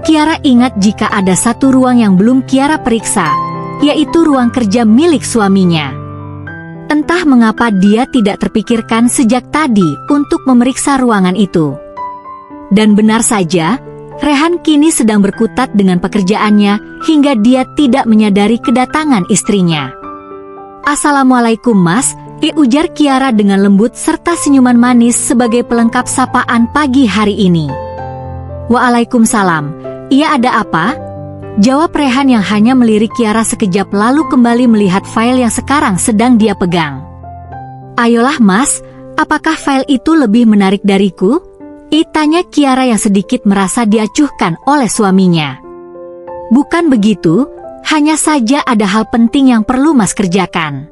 Kiara ingat jika ada satu ruang yang belum Kiara periksa, yaitu ruang kerja milik suaminya. Entah mengapa dia tidak terpikirkan sejak tadi untuk memeriksa ruangan itu. Dan benar saja, Rehan kini sedang berkutat dengan pekerjaannya hingga dia tidak menyadari kedatangan istrinya. "Assalamualaikum Mas," ujar Kiara dengan lembut serta senyuman manis sebagai pelengkap sapaan pagi hari ini. "Waalaikumsalam, iya ada apa?" jawab Rehan yang hanya melirik Kiara sekejap lalu kembali melihat file yang sekarang sedang dia pegang. "Ayolah Mas, apakah file itu lebih menarik dariku?" tanya Kiara yang sedikit merasa diacuhkan oleh suaminya. "Bukan begitu, hanya saja ada hal penting yang perlu Mas kerjakan."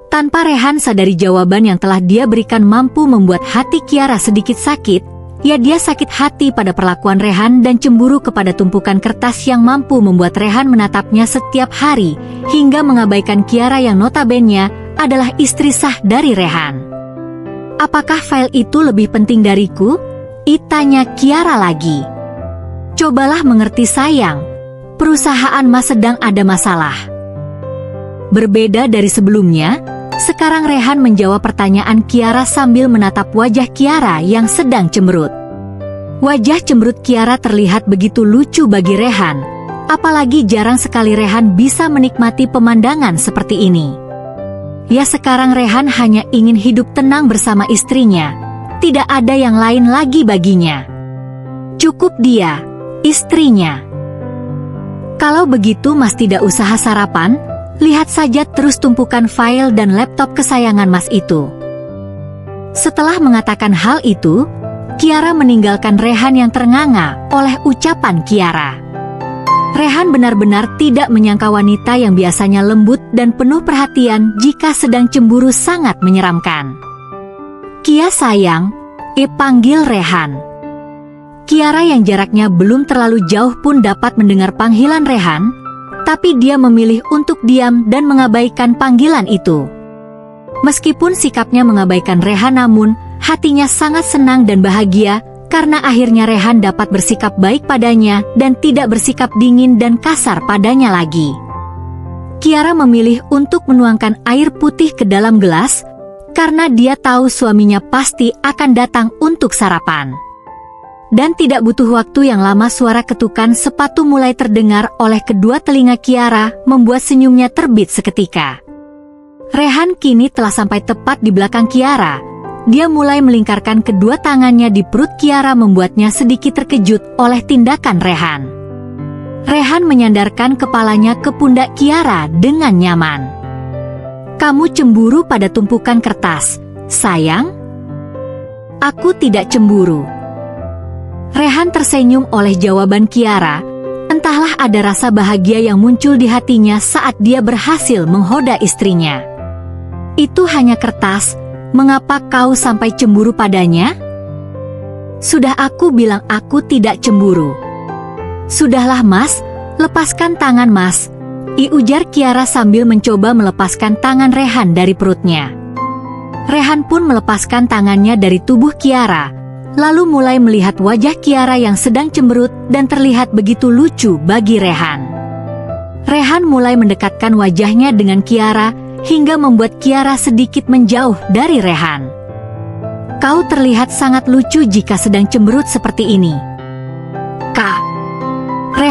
Tanpa Rehan sadari jawaban yang telah dia berikan mampu membuat hati Kiara sedikit sakit. Ya, dia sakit hati pada perlakuan Rehan dan cemburu kepada tumpukan kertas yang mampu membuat Rehan menatapnya setiap hari, hingga mengabaikan Kiara yang notabene adalah istri sah dari Rehan. "Apakah file itu lebih penting dariku?" tanya Kiara lagi. "Cobalah mengerti sayang, perusahaan Mas sedang ada masalah." Berbeda dari sebelumnya, sekarang Rehan menjawab pertanyaan Kiara sambil menatap wajah Kiara yang sedang cemberut. Wajah cemberut Kiara terlihat begitu lucu bagi Rehan, apalagi jarang sekali Rehan bisa menikmati pemandangan seperti ini. Ya, sekarang Rehan hanya ingin hidup tenang bersama istrinya, tidak ada yang lain lagi baginya. Cukup dia, istrinya. "Kalau begitu Mas tidak usah sarapan, lihat saja terus tumpukan file dan laptop kesayangan Mas itu." Setelah mengatakan hal itu, Kiara meninggalkan Rehan yang ternganga oleh ucapan Kiara. Rehan benar-benar tidak menyangka wanita yang biasanya lembut dan penuh perhatian jika sedang cemburu sangat menyeramkan. "Kia sayang," panggil Rehan. Kiara yang jaraknya belum terlalu jauh pun dapat mendengar panggilan Rehan, tapi dia memilih untuk diam dan mengabaikan panggilan itu. Meskipun sikapnya mengabaikan Rehan, namun hatinya sangat senang dan bahagia karena akhirnya Rehan dapat bersikap baik padanya dan tidak bersikap dingin dan kasar padanya lagi. Kiara memilih untuk menuangkan air putih ke dalam gelas karena dia tahu suaminya pasti akan datang untuk sarapan. Dan tidak butuh waktu yang lama suara ketukan sepatu mulai terdengar oleh kedua telinga Kiara, membuat senyumnya terbit seketika. Rehan kini telah sampai tepat di belakang Kiara. Dia mulai melingkarkan kedua tangannya di perut Kiara, membuatnya sedikit terkejut oleh tindakan Rehan. Rehan menyandarkan kepalanya ke pundak Kiara dengan nyaman. "Kamu cemburu pada tumpukan kertas, sayang?" "Aku tidak cemburu." Rehan tersenyum oleh jawaban Kiara. Entahlah ada rasa bahagia yang muncul di hatinya saat dia berhasil menghoda istrinya. "Itu hanya kertas, mengapa kau sampai cemburu padanya?" "Sudah aku bilang aku tidak cemburu." "Sudahlah Mas, lepaskan tangan Mas," ujar Kiara sambil mencoba melepaskan tangan Rehan dari perutnya. Rehan pun melepaskan tangannya dari tubuh Kiara, lalu mulai melihat wajah Kiara yang sedang cemberut dan terlihat begitu lucu bagi Rehan. Rehan mulai mendekatkan wajahnya dengan Kiara hingga membuat Kiara sedikit menjauh dari Rehan. "Kau terlihat sangat lucu jika sedang cemberut seperti ini." "Kak,"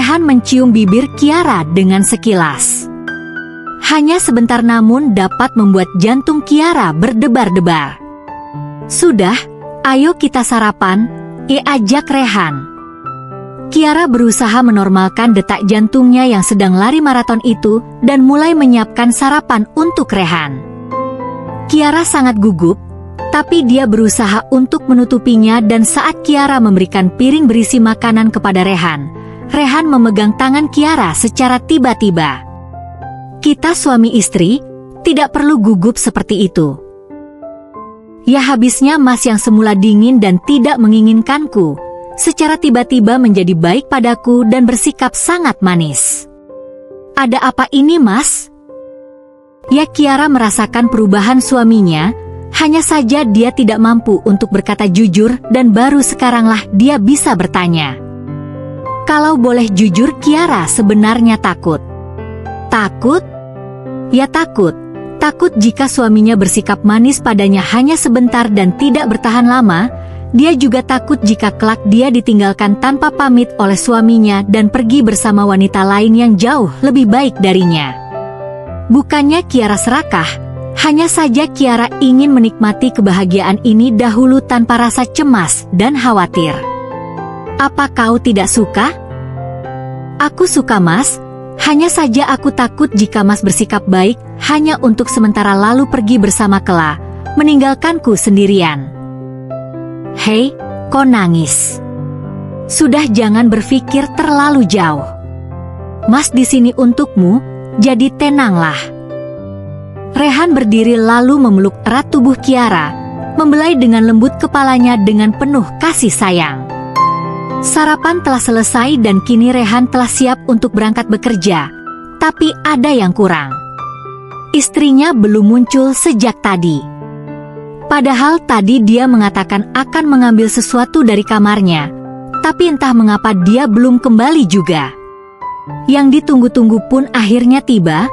Rehan mencium bibir Kiara dengan sekilas. Hanya sebentar namun dapat membuat jantung Kiara berdebar-debar. "Sudah, ayo kita sarapan," ajak Rehan. Kiara berusaha menormalkan detak jantungnya yang sedang lari maraton itu dan mulai menyiapkan sarapan untuk Rehan. Kiara sangat gugup, tapi dia berusaha untuk menutupinya dan saat Kiara memberikan piring berisi makanan kepada Rehan, Rehan memegang tangan Kiara secara tiba-tiba. "Kita suami istri, tidak perlu gugup seperti itu. Ya habisnya Mas yang semula dingin dan tidak menginginkanku, secara tiba-tiba menjadi baik padaku dan bersikap sangat manis. Ada apa ini Mas?" Ya Kiara merasakan perubahan suaminya, hanya saja dia tidak mampu untuk berkata jujur dan baru sekaranglah dia bisa bertanya. Kalau boleh jujur Kiara sebenarnya takut. Takut? Ya takut. Takut jika suaminya bersikap manis padanya hanya sebentar dan tidak bertahan lama. Dia juga takut jika kelak dia ditinggalkan tanpa pamit oleh suaminya dan pergi bersama wanita lain yang jauh lebih baik darinya. Bukannya Kiara serakah, hanya saja Kiara ingin menikmati kebahagiaan ini dahulu tanpa rasa cemas dan khawatir. "Apa kau tidak suka?" "Aku suka Mas, hanya saja aku takut jika Mas bersikap baik hanya untuk sementara lalu pergi bersama Kela, meninggalkanku sendirian." "Hei, kau nangis. Sudah jangan berpikir terlalu jauh. Mas di sini untukmu, jadi tenanglah." Rehan berdiri lalu memeluk erat tubuh Kiara, membelai dengan lembut kepalanya dengan penuh kasih sayang. Sarapan telah selesai dan kini Rehan telah siap untuk berangkat bekerja, tapi ada yang kurang. Istrinya belum muncul sejak tadi. Padahal tadi dia mengatakan akan mengambil sesuatu dari kamarnya, tapi entah mengapa dia belum kembali juga. Yang ditunggu-tunggu pun akhirnya tiba.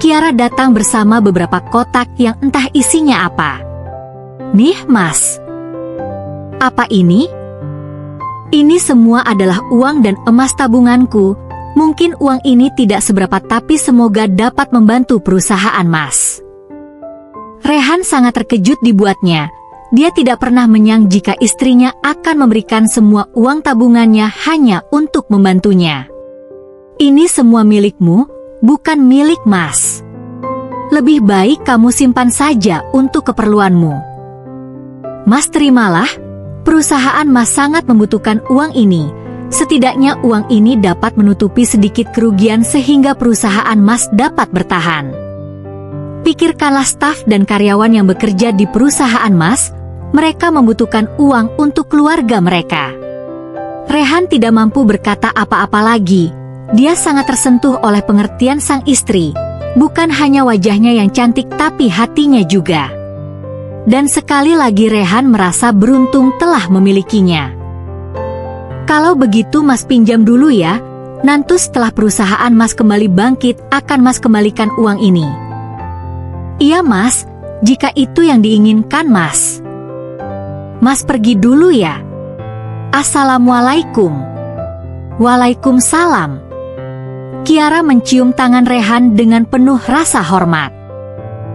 Kiara datang bersama beberapa kotak yang entah isinya apa. "Nih Mas." "Apa ini?" "Ini semua adalah uang dan emas tabunganku. Mungkin uang ini tidak seberapa tapi semoga dapat membantu perusahaan Mas." Rehan sangat terkejut dibuatnya. Dia tidak pernah menyangka jika istrinya akan memberikan semua uang tabungannya hanya untuk membantunya. "Ini semua milikmu, bukan milik Mas. Lebih baik kamu simpan saja untuk keperluanmu." "Mas terimalah. Perusahaan Mas sangat membutuhkan uang ini. Setidaknya uang ini dapat menutupi sedikit kerugian sehingga perusahaan Mas dapat bertahan. Pikirkanlah staf dan karyawan yang bekerja di perusahaan Mas. Mereka membutuhkan uang untuk keluarga mereka." Rehan tidak mampu berkata apa-apa lagi. Dia sangat tersentuh oleh pengertian sang istri. Bukan hanya wajahnya yang cantik tapi hatinya juga. Dan sekali lagi Rehan merasa beruntung telah memilikinya. "Kalau begitu Mas pinjam dulu ya. Nanti setelah perusahaan Mas kembali bangkit akan Mas kembalikan uang ini." "Iya Mas, jika itu yang diinginkan Mas." "Mas pergi dulu ya." "Assalamualaikum." "Waalaikumsalam." Kiara mencium tangan Rehan dengan penuh rasa hormat.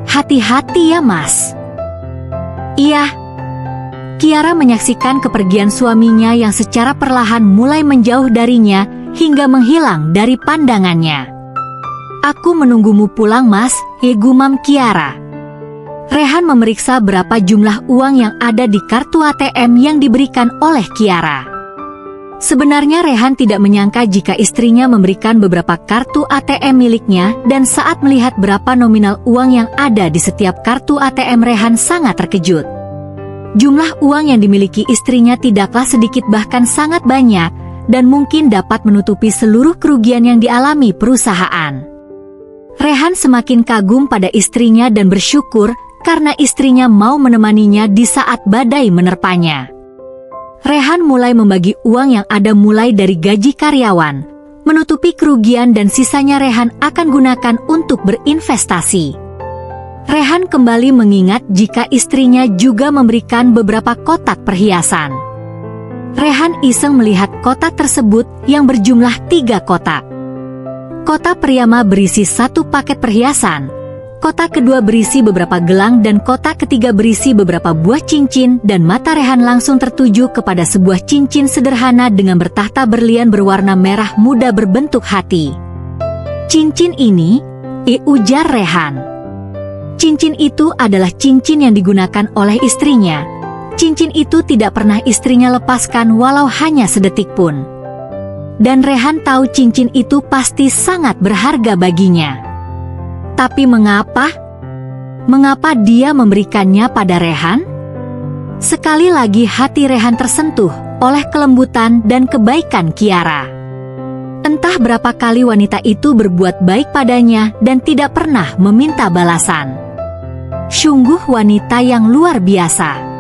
"Hati-hati ya Mas." "Iya." Kiara menyaksikan kepergian suaminya yang secara perlahan mulai menjauh darinya hingga menghilang dari pandangannya. "Aku menunggumu pulang Mas," gumam Kiara. Rehan memeriksa berapa jumlah uang yang ada di kartu ATM yang diberikan oleh Kiara. Sebenarnya Rehan tidak menyangka jika istrinya memberikan beberapa kartu ATM miliknya dan saat melihat berapa nominal uang yang ada di setiap kartu ATM Rehan sangat terkejut. Jumlah uang yang dimiliki istrinya tidaklah sedikit bahkan sangat banyak dan mungkin dapat menutupi seluruh kerugian yang dialami perusahaan. Rehan semakin kagum pada istrinya dan bersyukur karena istrinya mau menemaninya di saat badai menerpanya. Rehan mulai membagi uang yang ada mulai dari gaji karyawan, menutupi kerugian dan sisanya Rehan akan gunakan untuk berinvestasi. Rehan kembali mengingat jika istrinya juga memberikan beberapa kotak perhiasan. Rehan iseng melihat kotak tersebut yang berjumlah 3 kotak. Kotak pertama berisi 1 paket perhiasan, kotak kedua berisi beberapa gelang dan kotak ketiga berisi beberapa buah cincin, dan mata Rehan langsung tertuju kepada sebuah cincin sederhana dengan bertahta berlian berwarna merah muda berbentuk hati. Cincin ini, ujar Rehan. Cincin itu adalah cincin yang digunakan oleh istrinya. Cincin itu tidak pernah istrinya lepaskan walau hanya sedetik pun. Dan Rehan tahu cincin itu pasti sangat berharga baginya. Tapi mengapa? Mengapa dia memberikannya pada Rehan? Sekali lagi hati Rehan tersentuh oleh kelembutan dan kebaikan Kiara. Entah berapa kali wanita itu berbuat baik padanya dan tidak pernah meminta balasan. Sungguh wanita yang luar biasa.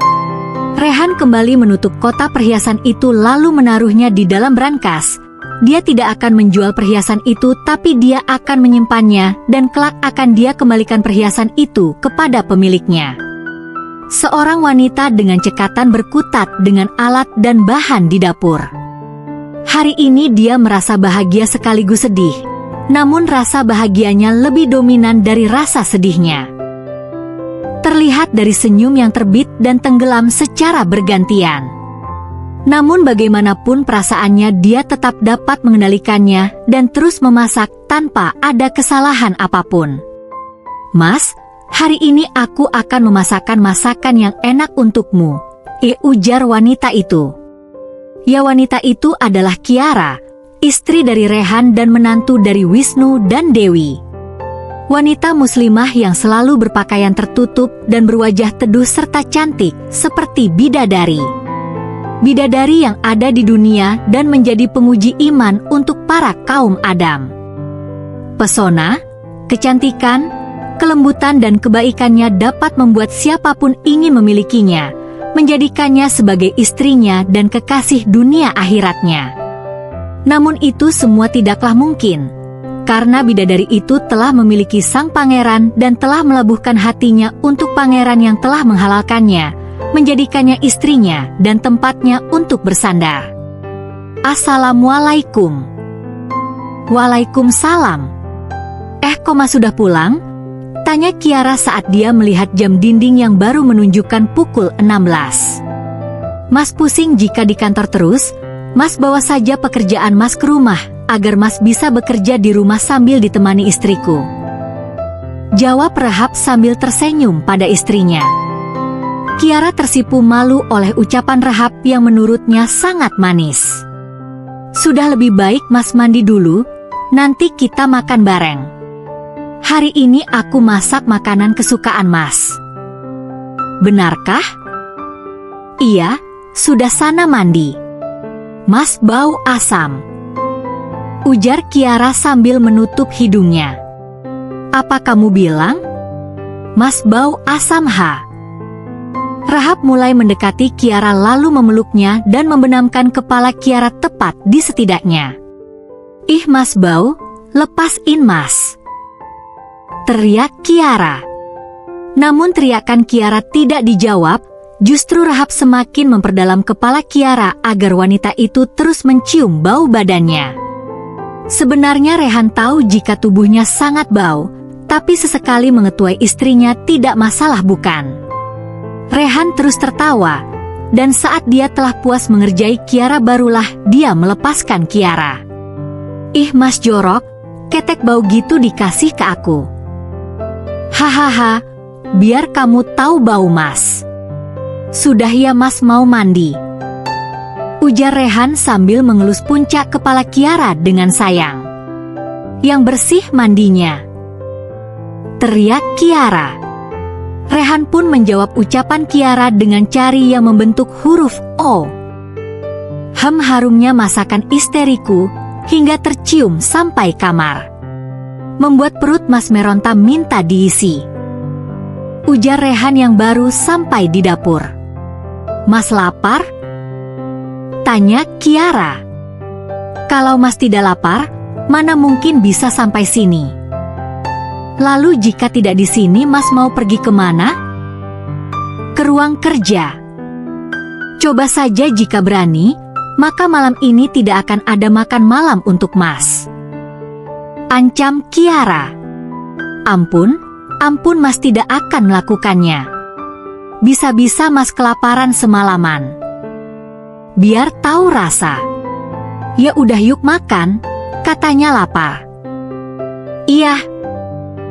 Rehan kembali menutup kotak perhiasan itu lalu menaruhnya di dalam brankas. Dia tidak akan menjual perhiasan itu, tapi dia akan menyimpannya dan kelak akan dia kembalikan perhiasan itu kepada pemiliknya. Seorang wanita dengan cekatan berkutat dengan alat dan bahan di dapur. Hari ini dia merasa bahagia sekaligus sedih, namun rasa bahagianya lebih dominan dari rasa sedihnya. Terlihat dari senyum yang terbit dan tenggelam secara bergantian. Namun bagaimanapun perasaannya, dia tetap dapat mengendalikannya dan terus memasak tanpa ada kesalahan apapun. "Mas, hari ini aku akan memasakkan masakan yang enak untukmu," ujar wanita itu. Ya, wanita itu adalah Kiara, istri dari Rehan dan menantu dari Wisnu dan Dewi. Wanita muslimah yang selalu berpakaian tertutup dan berwajah teduh serta cantik seperti bidadari. Bidadari yang ada di dunia dan menjadi penguji iman untuk para kaum Adam. Pesona, kecantikan, kelembutan dan kebaikannya dapat membuat siapapun ingin memilikinya, menjadikannya sebagai istrinya dan kekasih dunia akhiratnya. Namun itu semua tidaklah mungkin, karena bidadari itu telah memiliki sang pangeran dan telah melabuhkan hatinya untuk pangeran yang telah menghalalkannya, menjadikannya istrinya dan tempatnya untuk bersandar. "Assalamualaikum." "Waalaikumsalam." Koma sudah pulang?" tanya Kiara saat dia melihat jam dinding yang baru menunjukkan pukul 16. "Mas pusing jika di kantor terus. Mas bawa saja pekerjaan Mas ke rumah, agar Mas bisa bekerja di rumah sambil ditemani istriku," jawab Rahab sambil tersenyum pada istrinya. Kiara tersipu malu oleh ucapan Rahab yang menurutnya sangat manis. "Sudah lebih baik Mas mandi dulu, nanti kita makan bareng. Hari ini aku masak makanan kesukaan Mas." "Benarkah?" "Iya, sudah sana mandi. Mas bau asam," ujar Kiara sambil menutup hidungnya. "Apa kamu bilang? Mas bau asam ha?" Rahab mulai mendekati Kiara lalu memeluknya dan membenamkan kepala Kiara tepat di setidaknya. "Ih Mas bau, lepasin Mas," teriak Kiara. Namun teriakan Kiara tidak dijawab, justru Rahab semakin memperdalam kepala Kiara agar wanita itu terus mencium bau badannya. Sebenarnya Rehan tahu jika tubuhnya sangat bau, tapi sesekali mengetuai istrinya tidak masalah bukan? Rehan terus tertawa, dan saat dia telah puas mengerjai Kiara barulah dia melepaskan Kiara. "Ih Mas jorok, ketek bau gitu dikasih ke aku." "Hahaha, biar kamu tahu bau Mas. Sudah ya Mas mau mandi," ujar Rehan sambil mengelus puncak kepala Kiara dengan sayang. "Yang bersih mandinya," teriak Kiara. Rehan pun menjawab ucapan Kiara dengan jari yang membentuk huruf O. Harumnya masakan isteriku hingga tercium sampai kamar, membuat perut Mas meronta minta diisi, ujar Rehan yang baru sampai di dapur. "Mas lapar?" tanya Kiara. "Kalau Mas tidak lapar, mana mungkin bisa sampai sini. Lalu jika tidak di sini Mas mau pergi kemana?" "Ke ruang kerja." "Coba saja jika berani, maka malam ini tidak akan ada makan malam untuk Mas. Ancam Kiara. Ampun, ampun Mas tidak akan melakukannya. Bisa-bisa Mas kelaparan semalaman. Biar tahu rasa. Ya udah yuk makan, katanya lapar. Iya.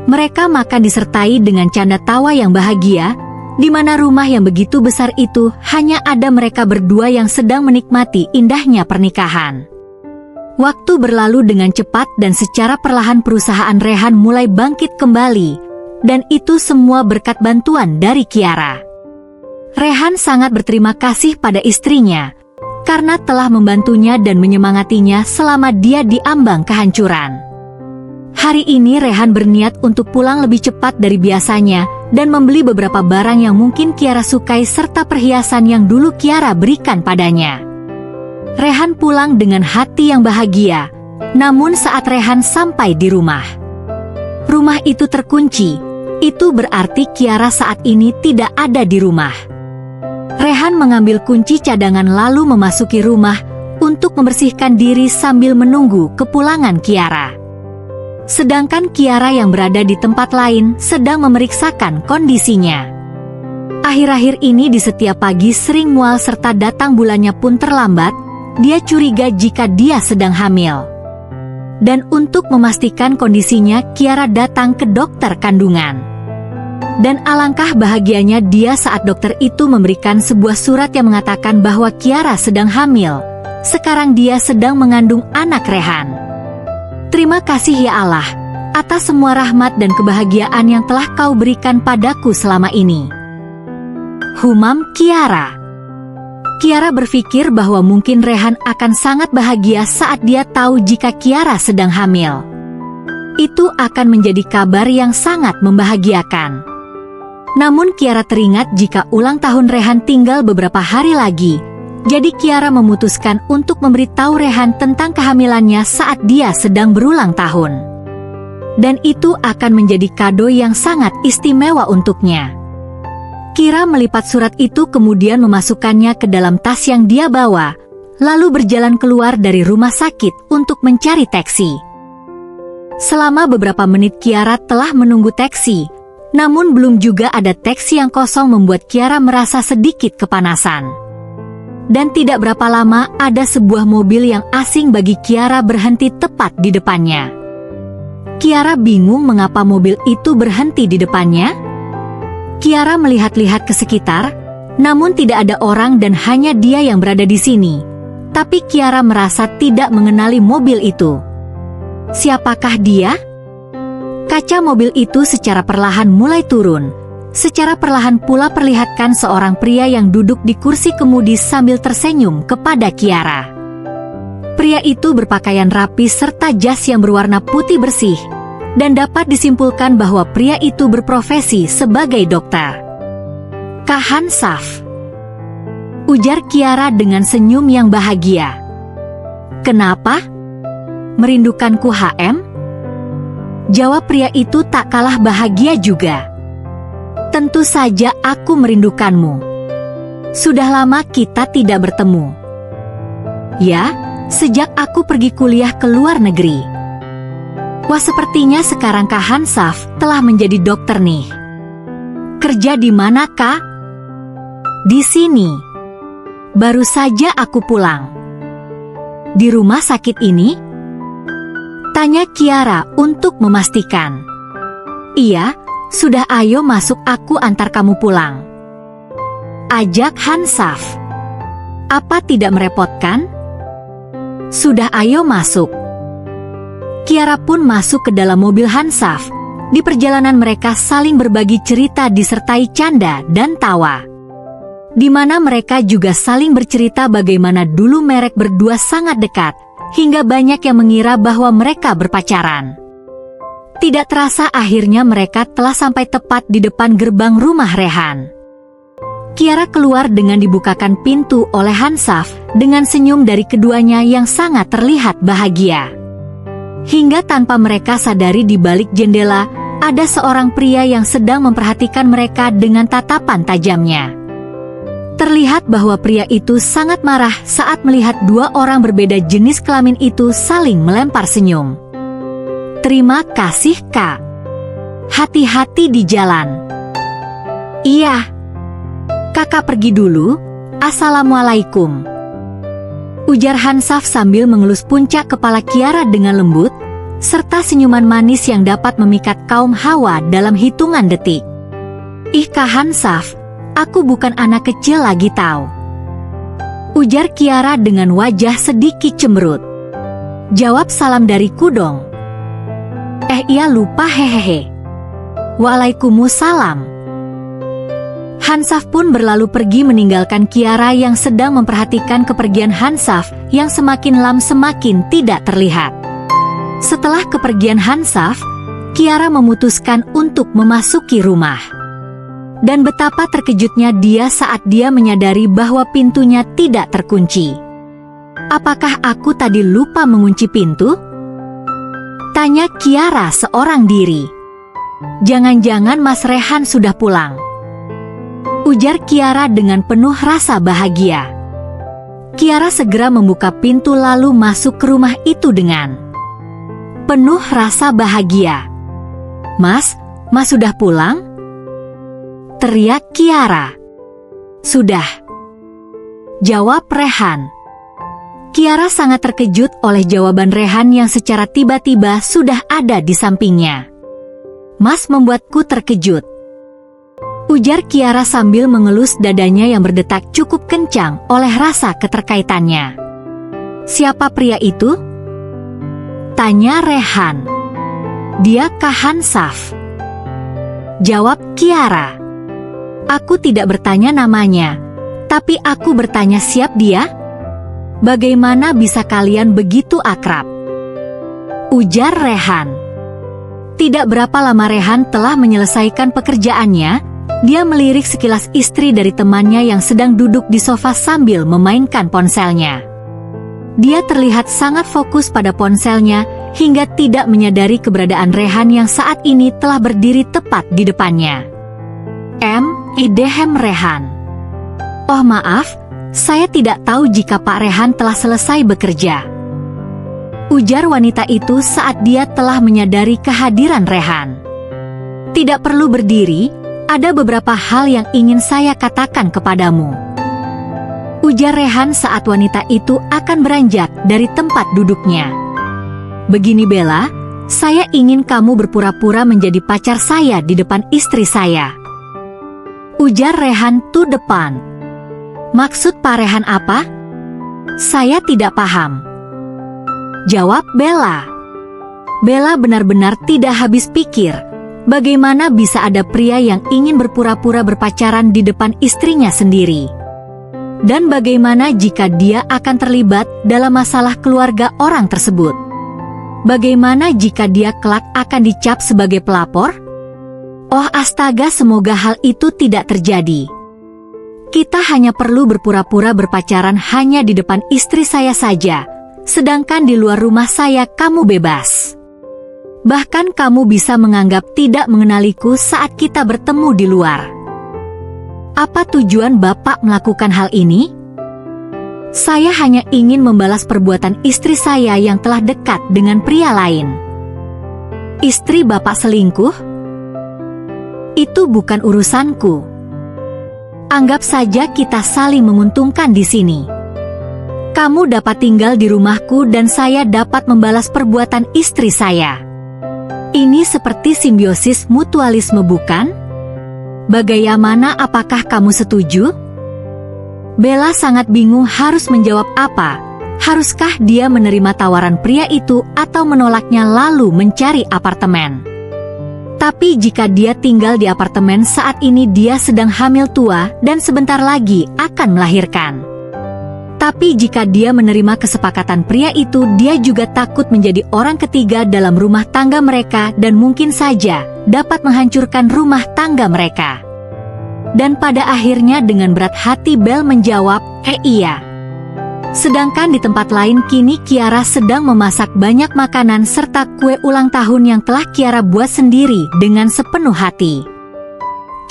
Mereka makan disertai dengan canda tawa yang bahagia, di mana rumah yang begitu besar itu hanya ada mereka berdua yang sedang menikmati indahnya pernikahan. Waktu berlalu dengan cepat dan secara perlahan perusahaan Rehan mulai bangkit kembali, dan itu semua berkat bantuan dari Kiara. Rehan sangat berterima kasih pada istrinya, karena telah membantunya dan menyemangatinya selama dia diambang kehancuran. Hari ini Rehan berniat untuk pulang lebih cepat dari biasanya dan membeli beberapa barang yang mungkin Kiara sukai serta perhiasan yang dulu Kiara berikan padanya. Rehan pulang dengan hati yang bahagia, namun saat Rehan sampai di rumah itu terkunci. Itu berarti Kiara saat ini tidak ada di rumah. Rehan mengambil kunci cadangan lalu memasuki rumah untuk membersihkan diri sambil menunggu kepulangan Kiara. Sedangkan Kiara yang berada di tempat lain sedang memeriksakan kondisinya. Akhir-akhir ini di setiap pagi sering mual serta datang bulannya pun terlambat, dia curiga jika dia sedang hamil. Dan untuk memastikan kondisinya, Kiara datang ke dokter kandungan. Dan alangkah bahagianya dia saat dokter itu memberikan sebuah surat yang mengatakan bahwa Kiara sedang hamil. Sekarang dia sedang mengandung anak Rehan. Terima kasih ya Allah, atas semua rahmat dan kebahagiaan yang telah kau berikan padaku selama ini. Humam Kiara. Kiara berpikir bahwa mungkin Rehan akan sangat bahagia saat dia tahu jika Kiara sedang hamil. Itu akan menjadi kabar yang sangat membahagiakan. Namun Kiara teringat jika ulang tahun Rehan tinggal beberapa hari lagi, jadi Kiara memutuskan untuk memberitahu Rehan tentang kehamilannya saat dia sedang berulang tahun. Dan itu akan menjadi kado yang sangat istimewa untuknya. Kiara melipat surat itu kemudian memasukkannya ke dalam tas yang dia bawa, lalu berjalan keluar dari rumah sakit untuk mencari taksi. Selama beberapa menit Kiara telah menunggu taksi, namun belum juga ada taksi yang kosong membuat Kiara merasa sedikit kepanasan. Dan tidak berapa lama ada sebuah mobil yang asing bagi Kiara berhenti tepat di depannya. Kiara bingung mengapa mobil itu berhenti di depannya. Kiara melihat-lihat ke sekitar, namun tidak ada orang dan hanya dia yang berada di sini. Tapi Kiara merasa tidak mengenali mobil itu. Siapakah dia? Kaca mobil itu secara perlahan mulai turun. Secara perlahan pula perlihatkan seorang pria yang duduk di kursi kemudi sambil tersenyum kepada Kiara. Pria itu berpakaian rapi serta jas yang berwarna putih bersih, dan dapat disimpulkan bahwa pria itu berprofesi sebagai dokter. Kak Hansaf, ujar Kiara dengan senyum yang bahagia. Kenapa? Merindukanku HM? Jawab pria itu tak kalah bahagia juga. Tentu saja aku merindukanmu. Sudah lama kita tidak bertemu. Ya, sejak aku pergi kuliah ke luar negeri. Wah, sepertinya sekarang Kak Hansaf telah menjadi dokter nih. Kerja di mana, Kak? Di sini. Baru saja aku pulang. Di rumah sakit ini? Tanya Kiara untuk memastikan. Iya, sudah, ayo masuk, aku antar kamu pulang. Ajak Hansaf. Apa tidak merepotkan? Sudah, ayo masuk. Kiara pun masuk ke dalam mobil Hansaf. Di perjalanan mereka saling berbagi cerita disertai canda dan tawa. Di mana mereka juga saling bercerita bagaimana dulu mereka berdua sangat dekat, hingga banyak yang mengira bahwa mereka berpacaran. Tidak terasa akhirnya mereka telah sampai tepat di depan gerbang rumah Rehan. Kiara keluar dengan dibukakan pintu oleh Hansaf dengan senyum dari keduanya yang sangat terlihat bahagia. Hingga tanpa mereka sadari di balik jendela, ada seorang pria yang sedang memperhatikan mereka dengan tatapan tajamnya. Terlihat bahwa pria itu sangat marah saat melihat dua orang berbeda jenis kelamin itu saling melempar senyum. Terima kasih, Kak. Hati-hati di jalan. Iya. Kakak pergi dulu. Assalamualaikum. Ujar Hansaf sambil mengelus puncak kepala Kiara dengan lembut, serta senyuman manis yang dapat memikat kaum hawa dalam hitungan detik. Ih Kak Hansaf, aku bukan anak kecil lagi tahu. Ujar Kiara dengan wajah sedikit cemberut. Jawab salam dariku dong. Iya lupa hehehe. Waalaikumsalam. Hansaf pun berlalu pergi meninggalkan Kiara yang sedang memperhatikan kepergian Hansaf yang semakin lama semakin tidak terlihat. Setelah kepergian Hansaf, Kiara memutuskan untuk memasuki rumah. Dan betapa terkejutnya dia saat dia menyadari bahwa pintunya tidak terkunci. Apakah aku tadi lupa mengunci pintu? Tanya Kiara seorang diri. Jangan-jangan Mas Rehan sudah pulang. Ujar Kiara dengan penuh rasa bahagia. Kiara segera membuka pintu lalu masuk ke rumah itu dengan penuh rasa bahagia. Mas sudah pulang? Teriak Kiara. Sudah. Jawab Rehan. Kiara sangat terkejut oleh jawaban Rehan yang secara tiba-tiba sudah ada di sampingnya. Mas membuatku terkejut. Ujar Kiara sambil mengelus dadanya yang berdetak cukup kencang oleh rasa keterkaitannya. Siapa pria itu? Tanya Rehan. Dia Kak Hansaf. Jawab Kiara. Aku tidak bertanya namanya, tapi aku bertanya siap dia? Bagaimana bisa kalian begitu akrab? Ujar Rehan. Tidak berapa lama Rehan telah menyelesaikan pekerjaannya, dia melirik sekilas istri dari temannya yang sedang duduk di sofa sambil memainkan ponselnya. Dia terlihat sangat fokus pada ponselnya hingga tidak menyadari keberadaan Rehan yang saat ini telah berdiri tepat di depannya. Idehem Rehan. Oh maaf, saya tidak tahu jika Pak Rehan telah selesai bekerja. Ujar wanita itu saat dia telah menyadari kehadiran Rehan. Tidak perlu berdiri, ada beberapa hal yang ingin saya katakan kepadamu. Ujar Rehan saat wanita itu akan beranjak dari tempat duduknya. Begini Bella, saya ingin kamu berpura-pura menjadi pacar saya di depan istri saya. Ujar Rehan to depan. Maksud Pak Rehan apa? Saya tidak paham. Jawab Bella. Bella benar-benar tidak habis pikir. Bagaimana bisa ada pria yang ingin berpura-pura berpacaran di depan istrinya sendiri? Dan bagaimana jika dia akan terlibat dalam masalah keluarga orang tersebut? Bagaimana jika dia kelak akan dicap sebagai pelapor? Oh astaga, semoga hal itu tidak terjadi. Kita hanya perlu berpura-pura berpacaran hanya di depan istri saya saja, sedangkan di luar rumah saya kamu bebas. Bahkan kamu bisa menganggap tidak mengenaliku saat kita bertemu di luar. Apa tujuan Bapak melakukan hal ini? Saya hanya ingin membalas perbuatan istri saya yang telah dekat dengan pria lain. Istri Bapak selingkuh? Itu bukan urusanku. Anggap saja kita saling menguntungkan di sini. Kamu dapat tinggal di rumahku dan saya dapat membalas perbuatan istri saya. Ini seperti simbiosis mutualisme bukan? Bagaimana, apakah kamu setuju? Bella sangat bingung harus menjawab apa. Haruskah dia menerima tawaran pria itu atau menolaknya lalu mencari apartemen? Tapi jika dia tinggal di apartemen saat ini dia sedang hamil tua dan sebentar lagi akan melahirkan. Tapi jika dia menerima kesepakatan pria itu, dia juga takut menjadi orang ketiga dalam rumah tangga mereka dan mungkin saja dapat menghancurkan rumah tangga mereka. Dan pada akhirnya dengan berat hati Bel menjawab, iya. Sedangkan di tempat lain kini Kiara sedang memasak banyak makanan serta kue ulang tahun yang telah Kiara buat sendiri dengan sepenuh hati.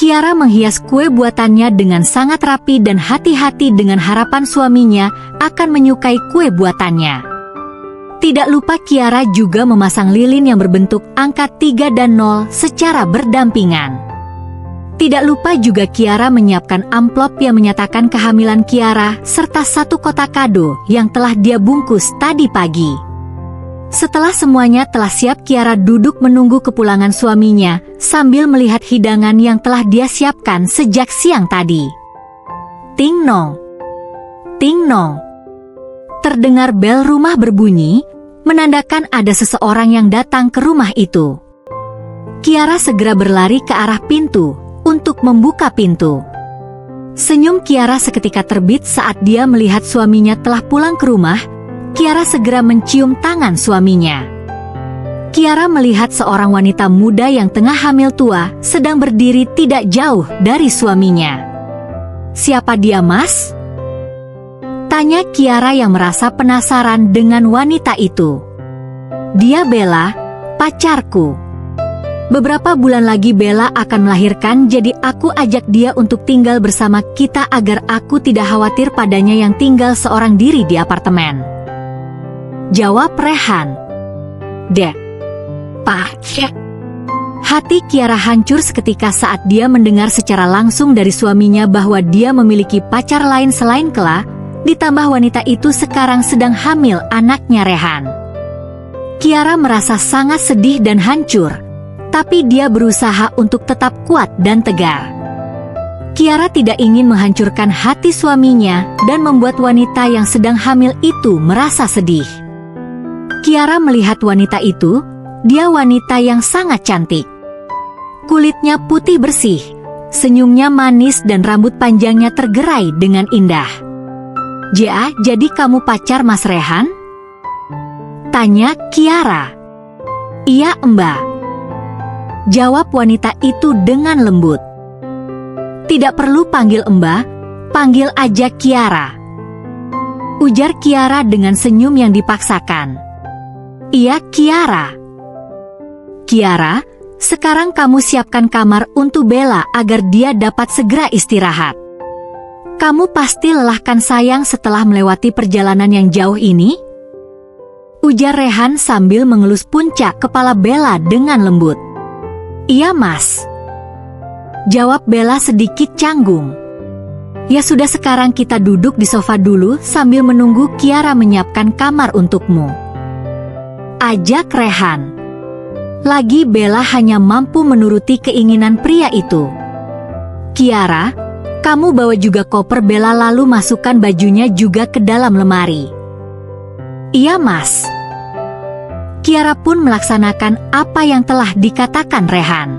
Kiara menghias kue buatannya dengan sangat rapi dan hati-hati dengan harapan suaminya akan menyukai kue buatannya. Tidak lupa Kiara juga memasang lilin yang berbentuk angka 3 dan 0 secara berdampingan. Tidak lupa juga Kiara menyiapkan amplop yang menyatakan kehamilan Kiara serta 1 kotak kado yang telah dia bungkus tadi pagi. Setelah semuanya telah siap, Kiara duduk menunggu kepulangan suaminya sambil melihat hidangan yang telah dia siapkan sejak siang tadi. Ting nong, ting nong. Terdengar bel rumah berbunyi, menandakan ada seseorang yang datang ke rumah itu. Kiara segera berlari ke arah pintu untuk membuka pintu. Senyum Kiara seketika terbit saat dia melihat suaminya telah pulang ke rumah. Kiara segera mencium tangan suaminya. Kiara melihat seorang wanita muda yang tengah hamil tua sedang berdiri tidak jauh dari suaminya. "Siapa dia, Mas?" tanya Kiara yang merasa penasaran dengan wanita itu. "Dia Bella, pacarku. Beberapa bulan lagi Bella akan melahirkan, jadi aku ajak dia untuk tinggal bersama kita agar aku tidak khawatir padanya yang tinggal seorang diri di apartemen," jawab Rehan. "Dek, Pak." Hati Kiara hancur seketika saat dia mendengar secara langsung dari suaminya bahwa dia memiliki pacar lain selain Kela, ditambah wanita itu sekarang sedang hamil anaknya Rehan. Kiara merasa sangat sedih dan hancur, tapi dia berusaha untuk tetap kuat dan tegar. Kiara tidak ingin menghancurkan hati suaminya dan membuat wanita yang sedang hamil itu merasa sedih. Kiara melihat wanita itu, dia wanita yang sangat cantik. Kulitnya putih bersih, senyumnya manis dan rambut panjangnya tergerai dengan indah. Jadi kamu pacar Mas Rehan?" tanya Kiara. "Iya, Mbak," jawab wanita itu dengan lembut. "Tidak perlu panggil Mbak, panggil aja Kiara," ujar Kiara dengan senyum yang dipaksakan. "Iya, Kiara." "Kiara, sekarang kamu siapkan kamar untuk Bella agar dia dapat segera istirahat. Kamu pasti lelah kan sayang setelah melewati perjalanan yang jauh ini?" ujar Rehan sambil mengelus puncak kepala Bella dengan lembut. "Iya, Mas," jawab Bella sedikit canggung. "Ya sudah, sekarang kita duduk di sofa dulu sambil menunggu Kiara menyiapkan kamar untukmu," ajak Rehan. Lagi Bella hanya mampu menuruti keinginan pria itu. "Kiara, kamu bawa juga koper." Bella lalu masukkan bajunya juga ke dalam lemari. "Iya, Mas." Kiara pun melaksanakan apa yang telah dikatakan Rehan.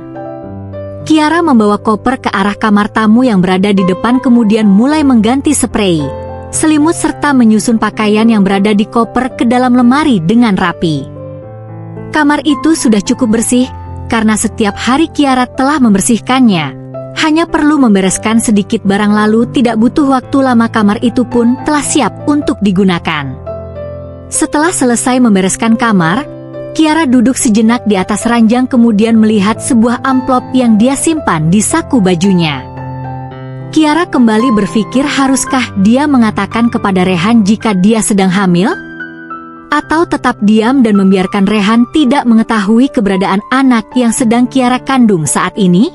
Kiara membawa koper ke arah kamar tamu yang berada di depan, kemudian mulai mengganti sprei, selimut serta menyusun pakaian yang berada di koper ke dalam lemari dengan rapi. Kamar itu sudah cukup bersih, karena setiap hari Kiara telah membersihkannya. Hanya perlu membereskan sedikit barang, lalu tidak butuh waktu lama kamar itu pun telah siap untuk digunakan. Setelah selesai membereskan kamar, Kiara duduk sejenak di atas ranjang kemudian melihat sebuah amplop yang dia simpan di saku bajunya. Kiara kembali berpikir, haruskah dia mengatakan kepada Rehan jika dia sedang hamil? Atau tetap diam dan membiarkan Rehan tidak mengetahui keberadaan anak yang sedang Kiara kandung saat ini?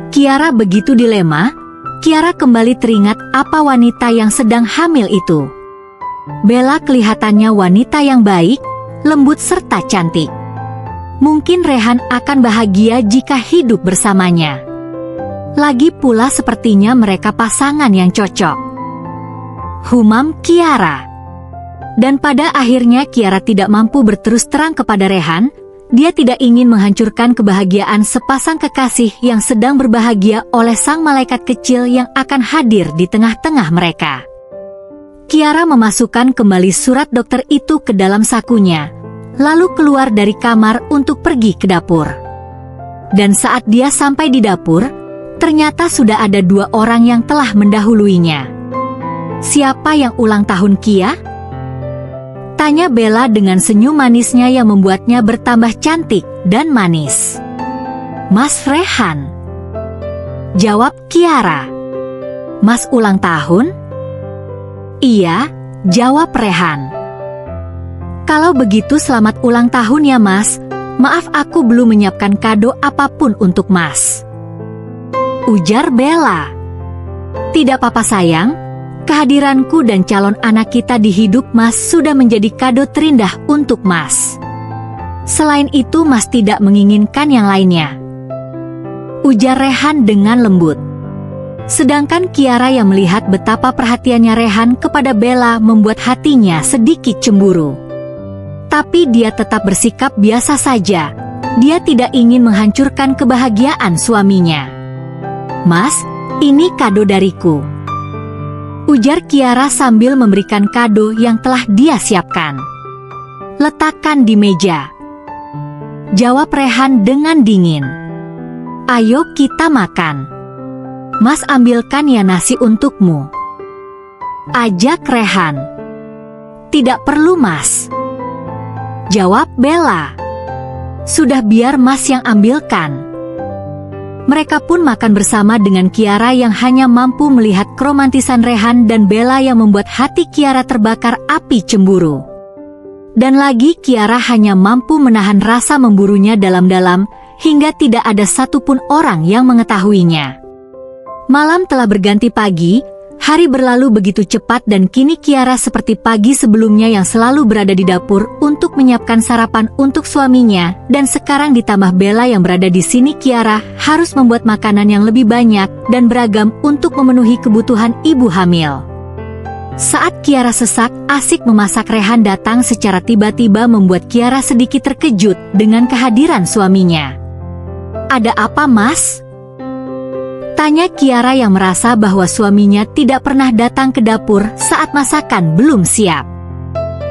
Kiara begitu dilema. Kiara kembali teringat apa wanita yang sedang hamil itu. Bella kelihatannya wanita yang baik, lembut serta cantik. Mungkin Rehan akan bahagia jika hidup bersamanya. Lagi pula sepertinya mereka pasangan yang cocok. Humam Kiara. Dan pada akhirnya Kiara tidak mampu berterus terang kepada Rehan. Dia tidak ingin menghancurkan kebahagiaan sepasang kekasih yang sedang berbahagia oleh sang malaikat kecil yang akan hadir di tengah-tengah mereka. Kiara memasukkan kembali surat dokter itu ke dalam sakunya, lalu keluar dari kamar untuk pergi ke dapur. Dan saat dia sampai di dapur, ternyata sudah ada 2 orang yang telah mendahuluinya. "Siapa yang ulang tahun, Kia?" tanya Bella dengan senyum manisnya yang membuatnya bertambah cantik dan manis. "Mas Rehan," Jawab Kiara. Mas ulang tahun? Iya, jawab Rehan. Kalau begitu selamat ulang tahun ya Mas. Maaf aku belum menyiapkan kado apapun untuk Mas. Ujar Bella. Tidak apa-apa sayang. Kehadiranku dan calon anak kita di hidup Mas sudah menjadi kado terindah untuk Mas. Selain itu Mas tidak menginginkan yang lainnya. Ujar Rehan dengan lembut. Sedangkan Kiara yang melihat betapa perhatiannya Rehan kepada Bella membuat hatinya sedikit cemburu. Tapi dia tetap bersikap biasa saja. Dia tidak ingin menghancurkan kebahagiaan suaminya. Mas, ini kado dariku. Ujar Kiara sambil memberikan kado yang telah dia siapkan. Letakkan di meja. Jawab Rehan dengan dingin. Ayo kita makan. Mas ambilkan ya nasi untukmu. Ajak Rehan. Tidak perlu Mas. Jawab Bella. Sudah biar Mas yang ambilkan. Mereka pun makan bersama dengan Kiara yang hanya mampu melihat keromantisan Rehan dan Bella yang membuat hati Kiara terbakar api cemburu. Dan lagi Kiara hanya mampu menahan rasa memburunya dalam-dalam hingga tidak ada satupun orang yang mengetahuinya. Malam telah berganti pagi, hari berlalu begitu cepat dan kini Kiara seperti pagi sebelumnya yang selalu berada di dapur untuk menyiapkan sarapan untuk suaminya, dan sekarang ditambah Bella yang berada di sini Kiara harus membuat makanan yang lebih banyak dan beragam untuk memenuhi kebutuhan ibu hamil. Saat Kiara sesak, asik memasak Rehan datang secara tiba-tiba membuat Kiara sedikit terkejut dengan kehadiran suaminya. Ada apa Mas? Tanya Kiara yang merasa bahwa suaminya tidak pernah datang ke dapur saat masakan belum siap.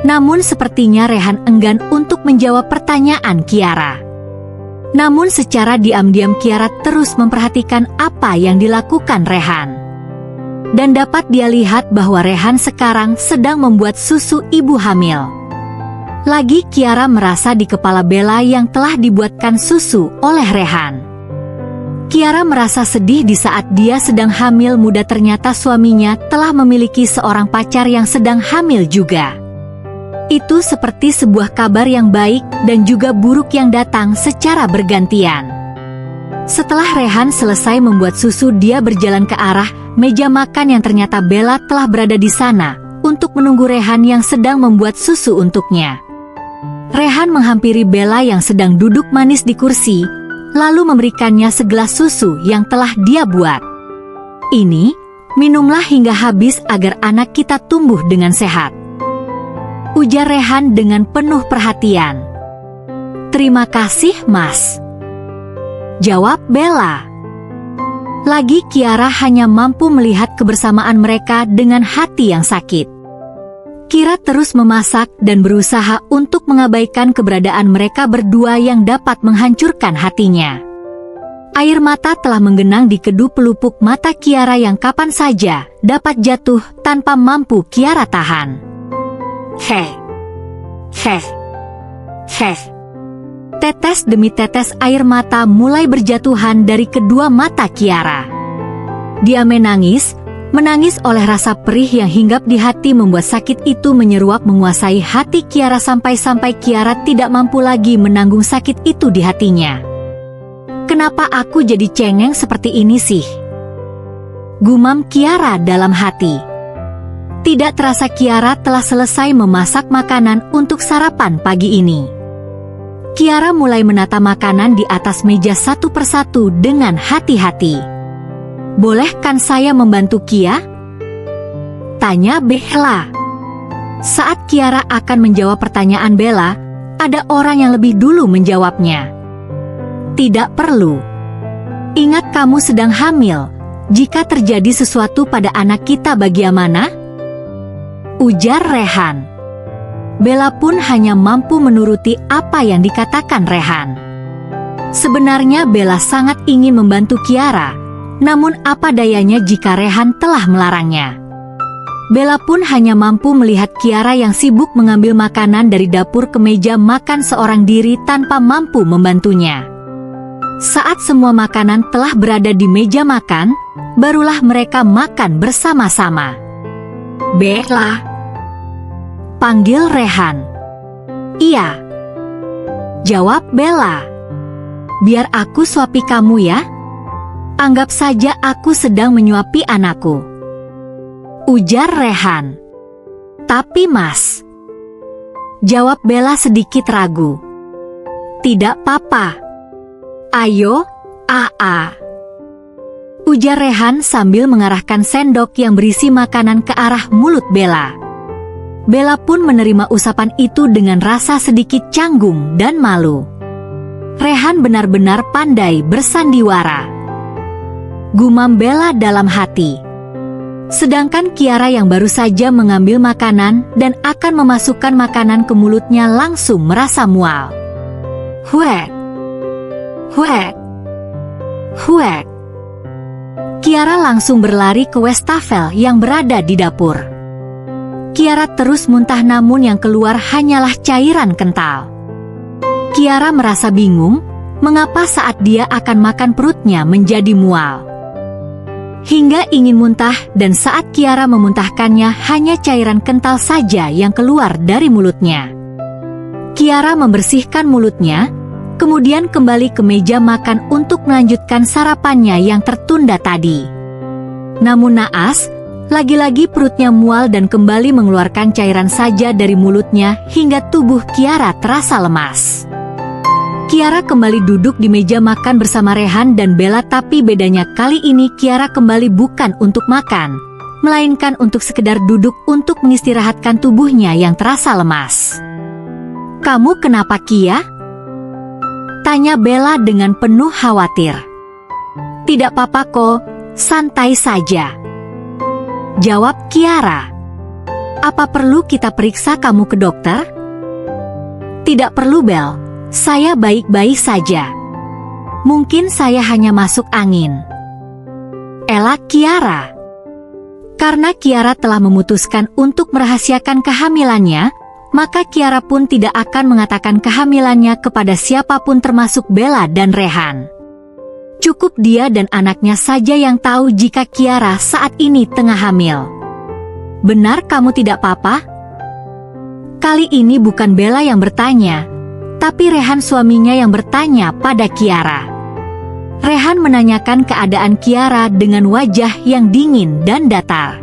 Namun sepertinya Rehan enggan untuk menjawab pertanyaan Kiara. Namun secara diam-diam Kiara terus memperhatikan apa yang dilakukan Rehan. Dan dapat dia lihat bahwa Rehan sekarang sedang membuat susu ibu hamil. Lagi Kiara merasa di kepala Bella yang telah dibuatkan susu oleh Rehan. Kiara merasa sedih di saat dia sedang hamil muda ternyata suaminya telah memiliki seorang pacar yang sedang hamil juga. Itu seperti sebuah kabar yang baik dan juga buruk yang datang secara bergantian. Setelah Rehan selesai membuat susu dia berjalan ke arah meja makan yang ternyata Bella telah berada di sana untuk menunggu Rehan yang sedang membuat susu untuknya. Rehan menghampiri Bella yang sedang duduk manis di kursi, lalu memberikannya segelas susu yang telah dia buat. Ini, minumlah hingga habis agar anak kita tumbuh dengan sehat. Ujar Rehan dengan penuh perhatian. Terima kasih, Mas. Jawab Bella. Lagi Kiara hanya mampu melihat kebersamaan mereka dengan hati yang sakit. Kiara terus memasak dan berusaha untuk mengabaikan keberadaan mereka berdua yang dapat menghancurkan hatinya. Air mata telah menggenang di kedua pelupuk mata Kiara yang kapan saja dapat jatuh tanpa mampu Kiara tahan. Heh. Tetes demi tetes air mata mulai berjatuhan dari kedua mata Kiara. Dia menangis oleh rasa perih yang hinggap di hati membuat sakit itu menyeruak menguasai hati Kiara sampai-sampai Kiara tidak mampu lagi menanggung sakit itu di hatinya. Kenapa aku jadi cengeng seperti ini sih? Gumam Kiara dalam hati. Tidak terasa Kiara telah selesai memasak makanan untuk sarapan pagi ini. Kiara mulai menata makanan di atas meja satu persatu dengan hati-hati. Bolehkan saya membantu Kia? Tanya Bella. Saat Kiara akan menjawab pertanyaan Bella, ada orang yang lebih dulu menjawabnya. Tidak perlu. Ingat kamu sedang hamil. Jika terjadi sesuatu pada anak kita bagaimana? Ujar Rehan. Bella pun hanya mampu menuruti apa yang dikatakan Rehan. Sebenarnya Bella sangat ingin membantu Kiara, namun apa dayanya jika Rehan telah melarangnya. Bella pun hanya mampu melihat Kiara yang sibuk mengambil makanan dari dapur ke meja makan seorang diri tanpa mampu membantunya. Saat semua makanan telah berada di meja makan, barulah mereka makan bersama-sama. "Bella," panggil Rehan. "Iya," jawab Bella. "Biar aku suapi kamu ya. Anggap saja aku sedang menyuapi anakku," ujar Rehan. "Tapi Mas," jawab Bella sedikit ragu. "Tidak apa-apa. Ayo, Aa," ujar Rehan sambil mengarahkan sendok yang berisi makanan ke arah mulut Bella. Bella pun menerima usapan itu dengan rasa sedikit canggung dan malu. Rehan benar-benar pandai bersandiwara, gumam Bella dalam hati. Sedangkan Kiara yang baru saja mengambil makanan dan akan memasukkan makanan ke mulutnya langsung merasa mual. "Huek, huek, huek." Kiara langsung berlari ke wastafel yang berada di dapur. Kiara terus muntah namun yang keluar hanyalah cairan kental. Kiara merasa bingung mengapa saat dia akan makan perutnya menjadi mual. Hingga ingin muntah dan saat Kiara memuntahkannya hanya cairan kental saja yang keluar dari mulutnya. Kiara membersihkan mulutnya, kemudian kembali ke meja makan untuk melanjutkan sarapannya yang tertunda tadi. Namun naas, lagi-lagi perutnya mual dan kembali mengeluarkan cairan saja dari mulutnya hingga tubuh Kiara terasa lemas. Kiara kembali duduk di meja makan bersama Rehan dan Bella, tapi bedanya kali ini Kiara kembali bukan untuk makan, melainkan untuk sekedar duduk untuk mengistirahatkan tubuhnya yang terasa lemas. "Kamu kenapa, Kia?" tanya Bella dengan penuh khawatir. "Tidak apa-apa kok, santai saja," jawab Kiara. "Apa perlu kita periksa kamu ke dokter?" "Tidak perlu, Bel. Saya baik-baik saja. Mungkin saya hanya masuk angin," elak Kiara. Karena Kiara telah memutuskan untuk merahasiakan kehamilannya, maka Kiara pun tidak akan mengatakan kehamilannya kepada siapapun termasuk Bella dan Rehan. Cukup dia dan anaknya saja yang tahu jika Kiara saat ini tengah hamil. "Benar kamu tidak apa-apa?" Kali ini bukan Bella yang bertanya, tapi Rehan suaminya yang bertanya pada Kiara. Rehan menanyakan keadaan Kiara dengan wajah yang dingin dan datar.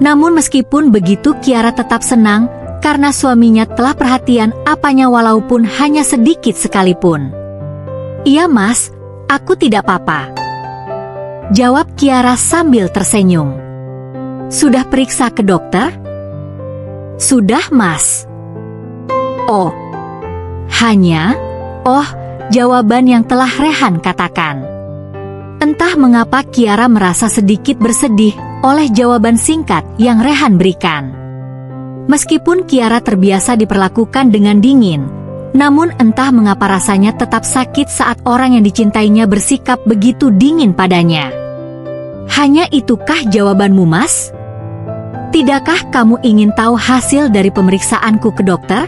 Namun meskipun begitu Kiara tetap senang karena suaminya telah perhatian apanya walaupun hanya sedikit sekalipun. "Iya Mas, aku tidak apa-apa," jawab Kiara sambil tersenyum. "Sudah periksa ke dokter?" "Sudah Mas." "Oh, hanya, jawaban yang telah Rehan katakan. Entah mengapa Kiara merasa sedikit bersedih oleh jawaban singkat yang Rehan berikan. Meskipun Kiara terbiasa diperlakukan dengan dingin, namun entah mengapa rasanya tetap sakit saat orang yang dicintainya bersikap begitu dingin padanya. "Hanya itukah jawabanmu, Mas? Tidakkah kamu ingin tahu hasil dari pemeriksaanku ke dokter?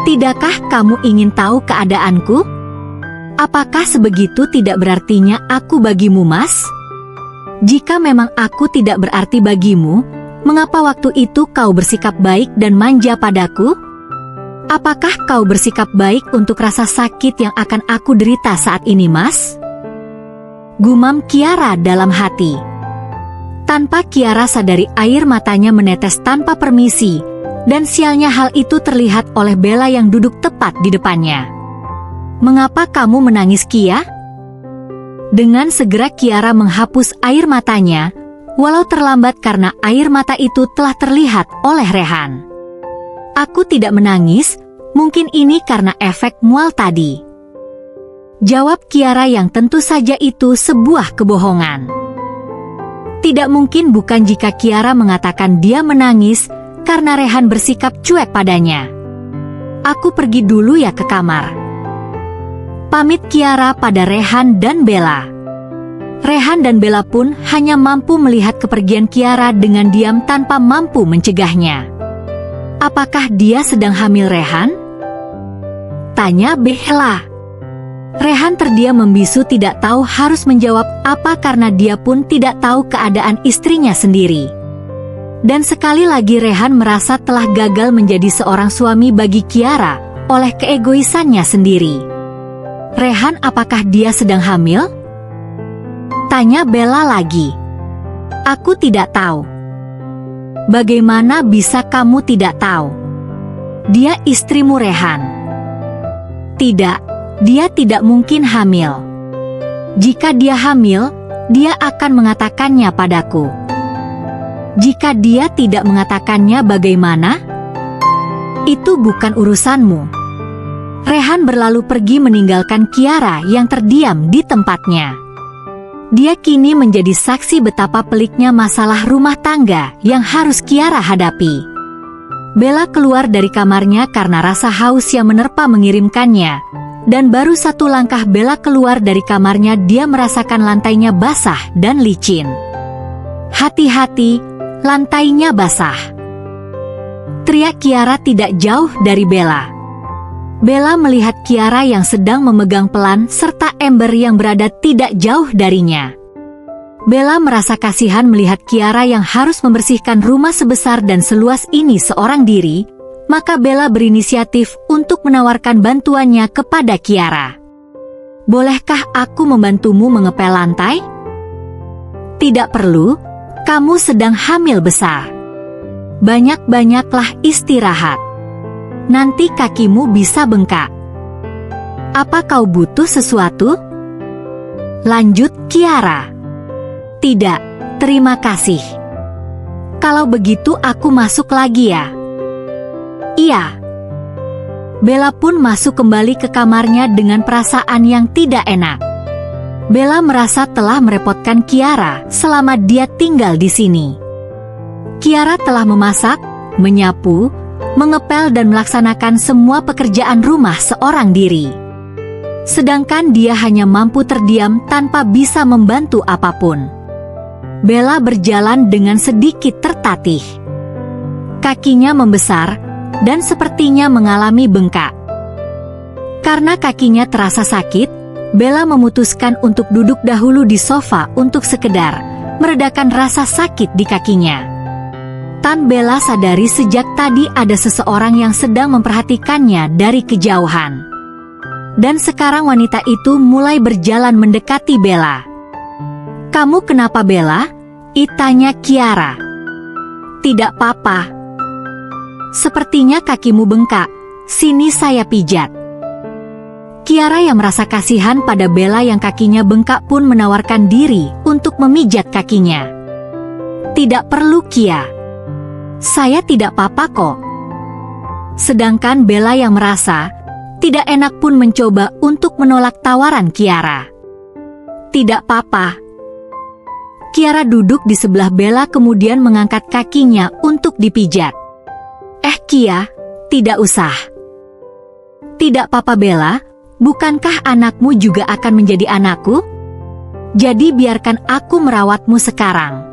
Tidakkah kamu ingin tahu keadaanku? Apakah sebegitu tidak berartinya aku bagimu, Mas? Jika memang aku tidak berarti bagimu, mengapa waktu itu kau bersikap baik dan manja padaku? Apakah kau bersikap baik untuk rasa sakit yang akan aku derita saat ini, Mas?" Gumam Kiara dalam hati. Tanpa Kiara sadari air matanya menetes tanpa permisi, dan sialnya hal itu terlihat oleh Bella yang duduk tepat di depannya. "Mengapa kamu menangis, Kia?" Dengan segera Kiara menghapus air matanya, walau terlambat karena air mata itu telah terlihat oleh Rehan. "Aku tidak menangis, mungkin ini karena efek mual tadi," jawab Kiara yang tentu saja itu sebuah kebohongan. Tidak mungkin bukan jika Kiara mengatakan dia menangis karena Rehan bersikap cuek padanya. "Aku pergi dulu ya ke kamar," pamit Kiara pada Rehan dan Bella. Rehan dan Bella pun hanya mampu melihat kepergian Kiara dengan diam tanpa mampu mencegahnya. "Apakah dia sedang hamil, Rehan?" tanya Bella. Rehan Rehan terdiam membisu, tidak tahu harus menjawab apa karena dia pun tidak tahu keadaan istrinya sendiri. Dan sekali lagi Rehan merasa telah gagal menjadi seorang suami bagi Kiara oleh keegoisannya sendiri. Rehan, apakah dia sedang hamil? Tanya Bella lagi. Aku tidak tahu. Bagaimana bisa kamu tidak tahu? Dia istrimu, Rehan. Tidak, dia tidak mungkin hamil. Jika dia hamil, dia akan mengatakannya padaku. Jika dia tidak mengatakannya, bagaimana? Itu bukan urusanmu. Rehan berlalu pergi meninggalkan Kiara yang terdiam di tempatnya. Dia kini menjadi saksi betapa peliknya masalah rumah tangga yang harus Kiara hadapi. Bella keluar dari kamarnya karena rasa haus yang menerpa mengirimkannya. Dan baru satu langkah Bella keluar dari kamarnya, dia merasakan lantainya basah dan licin. Hati-hati, lantainya basah. Teriak Kiara tidak jauh dari Bella. Bella melihat Kiara yang sedang memegang pelan serta ember yang berada tidak jauh darinya. Bella merasa kasihan melihat Kiara yang harus membersihkan rumah sebesar dan seluas ini seorang diri, maka Bella berinisiatif untuk menawarkan bantuannya kepada Kiara. Bolehkah aku membantumu mengepel lantai? Tidak perlu, kamu sedang hamil besar. Banyak-banyaklah istirahat. Nanti kakimu bisa bengkak. Apa kau butuh sesuatu? Lanjut Kiara. Tidak, terima kasih. Kalau begitu aku masuk lagi ya. Iya. Bella pun masuk kembali ke kamarnya dengan perasaan yang tidak enak. Bella merasa telah merepotkan Kiara selama dia tinggal di sini. Kiara telah memasak, menyapu, mengepel dan melaksanakan semua pekerjaan rumah seorang diri. Sedangkan dia hanya mampu terdiam tanpa bisa membantu apapun. Bella berjalan dengan sedikit tertatih. Kakinya membesar dan sepertinya mengalami bengkak. Karena kakinya terasa sakit, Bella memutuskan untuk duduk dahulu di sofa untuk sekedar meredakan rasa sakit di kakinya. Tan Bella sadari sejak tadi ada seseorang yang sedang memperhatikannya dari kejauhan. Dan sekarang wanita itu mulai berjalan mendekati Bella. Kamu kenapa, Bella? Tanya Kiara. Tidak apa-apa. Sepertinya kakimu bengkak, sini saya pijat. Kiara yang merasa kasihan pada Bella yang kakinya bengkak pun menawarkan diri untuk memijat kakinya. Tidak perlu, Kia. Saya tidak apa-apa kok. Sedangkan Bella yang merasa tidak enak pun mencoba untuk menolak tawaran Kiara. Tidak apa-apa. Kiara duduk di sebelah Bella kemudian mengangkat kakinya untuk dipijat. Kia, tidak usah. Tidak apa-apa Bella, bukankah anakmu juga akan menjadi anakku? Jadi biarkan aku merawatmu sekarang.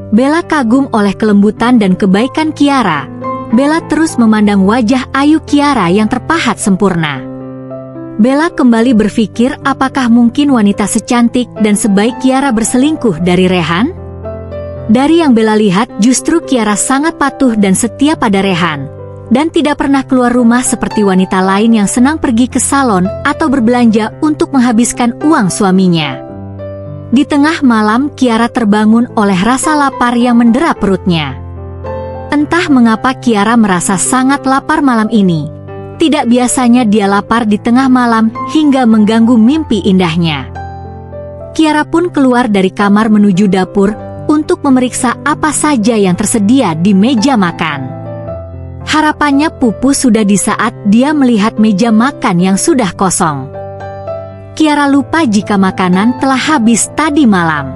Bella kagum oleh kelembutan dan kebaikan Kiara. Bella terus memandang wajah ayu Kiara yang terpahat sempurna. Bella kembali berpikir apakah mungkin wanita secantik dan sebaik Kiara berselingkuh dari Rehan? Dari yang Bella lihat justru Kiara sangat patuh dan setia pada Rehan, dan tidak pernah keluar rumah seperti wanita lain yang senang pergi ke salon atau berbelanja untuk menghabiskan uang suaminya. Di tengah malam Kiara terbangun oleh rasa lapar yang mendera perutnya. Entah mengapa Kiara merasa sangat lapar malam ini. Tidak biasanya dia lapar di tengah malam hingga mengganggu mimpi indahnya. Kiara pun keluar dari kamar menuju dapur untuk memeriksa apa saja yang tersedia di meja makan. Harapannya pupus sudah di saat dia melihat meja makan yang sudah kosong. Kiara lupa jika makanan telah habis tadi malam.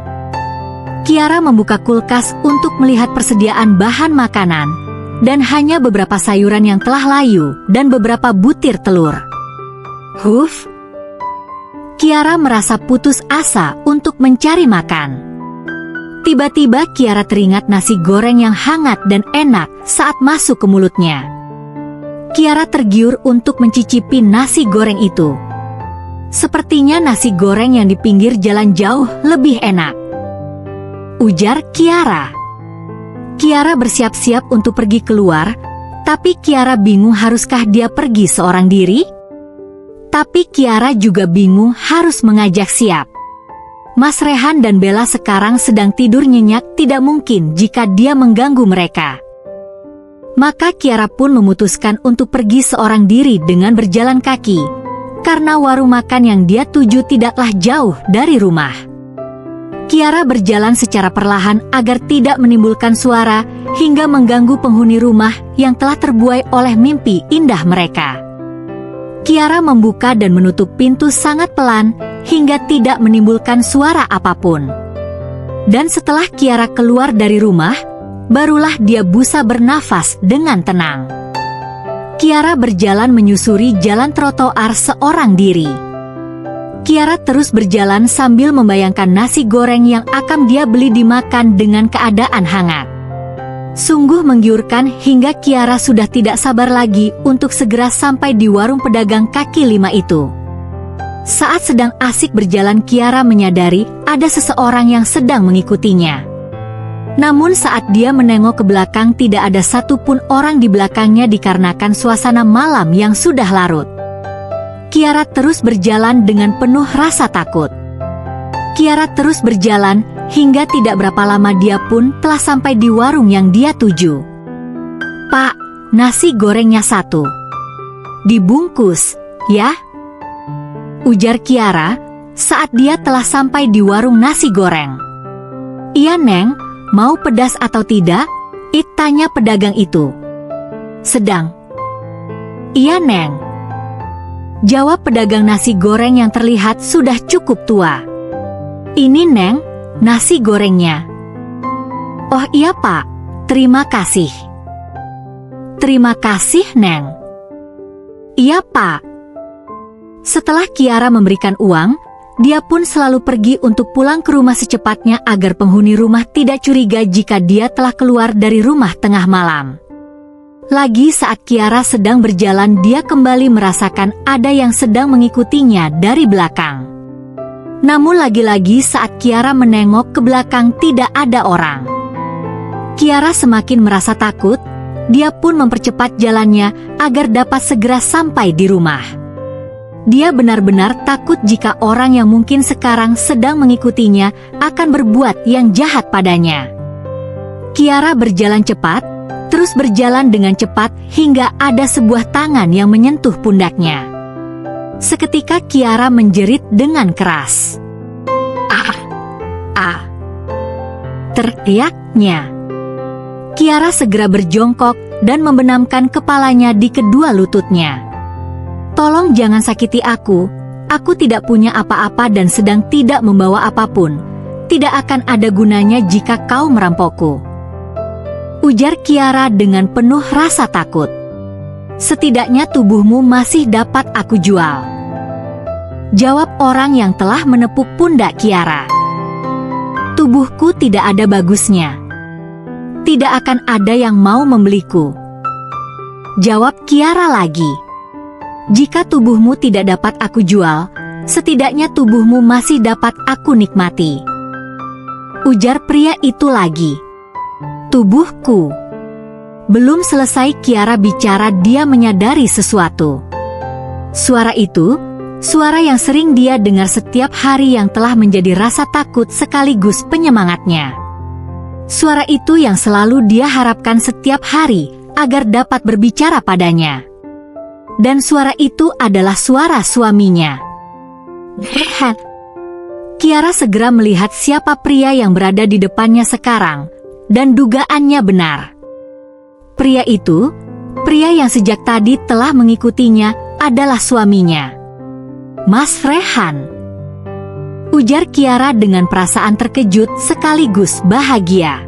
Kiara membuka kulkas untuk melihat persediaan bahan makanan, dan hanya beberapa sayuran yang telah layu dan beberapa butir telur. Huf! Kiara merasa putus asa untuk mencari makan. Tiba-tiba Kiara teringat nasi goreng yang hangat dan enak saat masuk ke mulutnya. Kiara tergiur untuk mencicipi nasi goreng itu. Sepertinya nasi goreng yang di pinggir jalan jauh lebih enak, ujar Kiara. Kiara bersiap-siap untuk pergi keluar, tapi Kiara bingung haruskah dia pergi seorang diri? Tapi Kiara juga bingung harus mengajak siap. Mas Rehan dan Bella sekarang sedang tidur nyenyak, tidak mungkin jika dia mengganggu mereka. Maka Kiara pun memutuskan untuk pergi seorang diri dengan berjalan kaki, karena warung makan yang dia tuju tidaklah jauh dari rumah. Kiara berjalan secara perlahan agar tidak menimbulkan suara hingga mengganggu penghuni rumah yang telah terbuai oleh mimpi indah mereka. Kiara membuka dan menutup pintu sangat pelan hingga tidak menimbulkan suara apapun. Dan setelah Kiara keluar dari rumah, barulah dia bisa bernafas dengan tenang. Kiara berjalan menyusuri jalan trotoar seorang diri. Kiara terus berjalan sambil membayangkan nasi goreng yang akan dia beli dimakan dengan keadaan hangat. Sungguh menggiurkan hingga Kiara sudah tidak sabar lagi untuk segera sampai di warung pedagang kaki lima itu. Saat sedang asik berjalan, Kiara menyadari ada seseorang yang sedang mengikutinya. Namun saat dia menengok ke belakang, tidak ada satupun orang di belakangnya dikarenakan suasana malam yang sudah larut. Kiara terus berjalan dengan penuh rasa takut. Kiara terus berjalan hingga tidak berapa lama dia pun telah sampai di warung yang dia tuju. "Pak, nasi gorengnya 1. Dibungkus, ya?" ujar Kiara saat dia telah sampai di warung nasi goreng. "Iya, Neng, mau pedas atau tidak?" tanya pedagang itu. "Sedang." "Iya, Neng," jawab pedagang nasi goreng yang terlihat sudah cukup tua. "Ini, Neng, nasi gorengnya." "Oh iya, Pak, terima kasih." "Terima kasih, Neng." "Iya, Pak." Setelah Kiara memberikan uang, dia pun selalu pergi untuk pulang ke rumah secepatnya agar penghuni rumah tidak curiga jika dia telah keluar dari rumah tengah malam. Lagi saat Kiara sedang berjalan, dia kembali merasakan ada yang sedang mengikutinya dari belakang. Namun lagi-lagi saat Kiara menengok ke belakang tidak ada orang. Kiara semakin merasa takut, dia pun mempercepat jalannya agar dapat segera sampai di rumah. Dia benar-benar takut jika orang yang mungkin sekarang sedang mengikutinya akan berbuat yang jahat padanya. Kiara berjalan cepat, terus berjalan dengan cepat hingga ada sebuah tangan yang menyentuh pundaknya. Seketika Kiara menjerit dengan keras. "Ah! Ah!" teriaknya. Kiara segera berjongkok dan membenamkan kepalanya di kedua lututnya. "Tolong jangan sakiti aku tidak punya apa-apa dan sedang tidak membawa apapun. Tidak akan ada gunanya jika kau merampokku," ujar Kiara dengan penuh rasa takut. "Setidaknya tubuhmu masih dapat aku jual," jawab orang yang telah menepuk pundak Kiara. "Tubuhku tidak ada bagusnya. Tidak akan ada yang mau membeliku," jawab Kiara lagi. "Jika tubuhmu tidak dapat aku jual, setidaknya tubuhmu masih dapat aku nikmati," ujar pria itu lagi. "Tubuhku." Belum selesai Kiara bicara, dia menyadari sesuatu. Suara itu, suara yang sering dia dengar setiap hari yang telah menjadi rasa takut sekaligus penyemangatnya. Suara itu yang selalu dia harapkan setiap hari agar dapat berbicara padanya. Dan suara itu adalah suara suaminya. Kiara segera melihat siapa pria yang berada di depannya sekarang, dan dugaannya benar. Pria itu, pria yang sejak tadi telah mengikutinya, adalah suaminya. "Mas Rehan," ujar Kiara dengan perasaan terkejut sekaligus bahagia.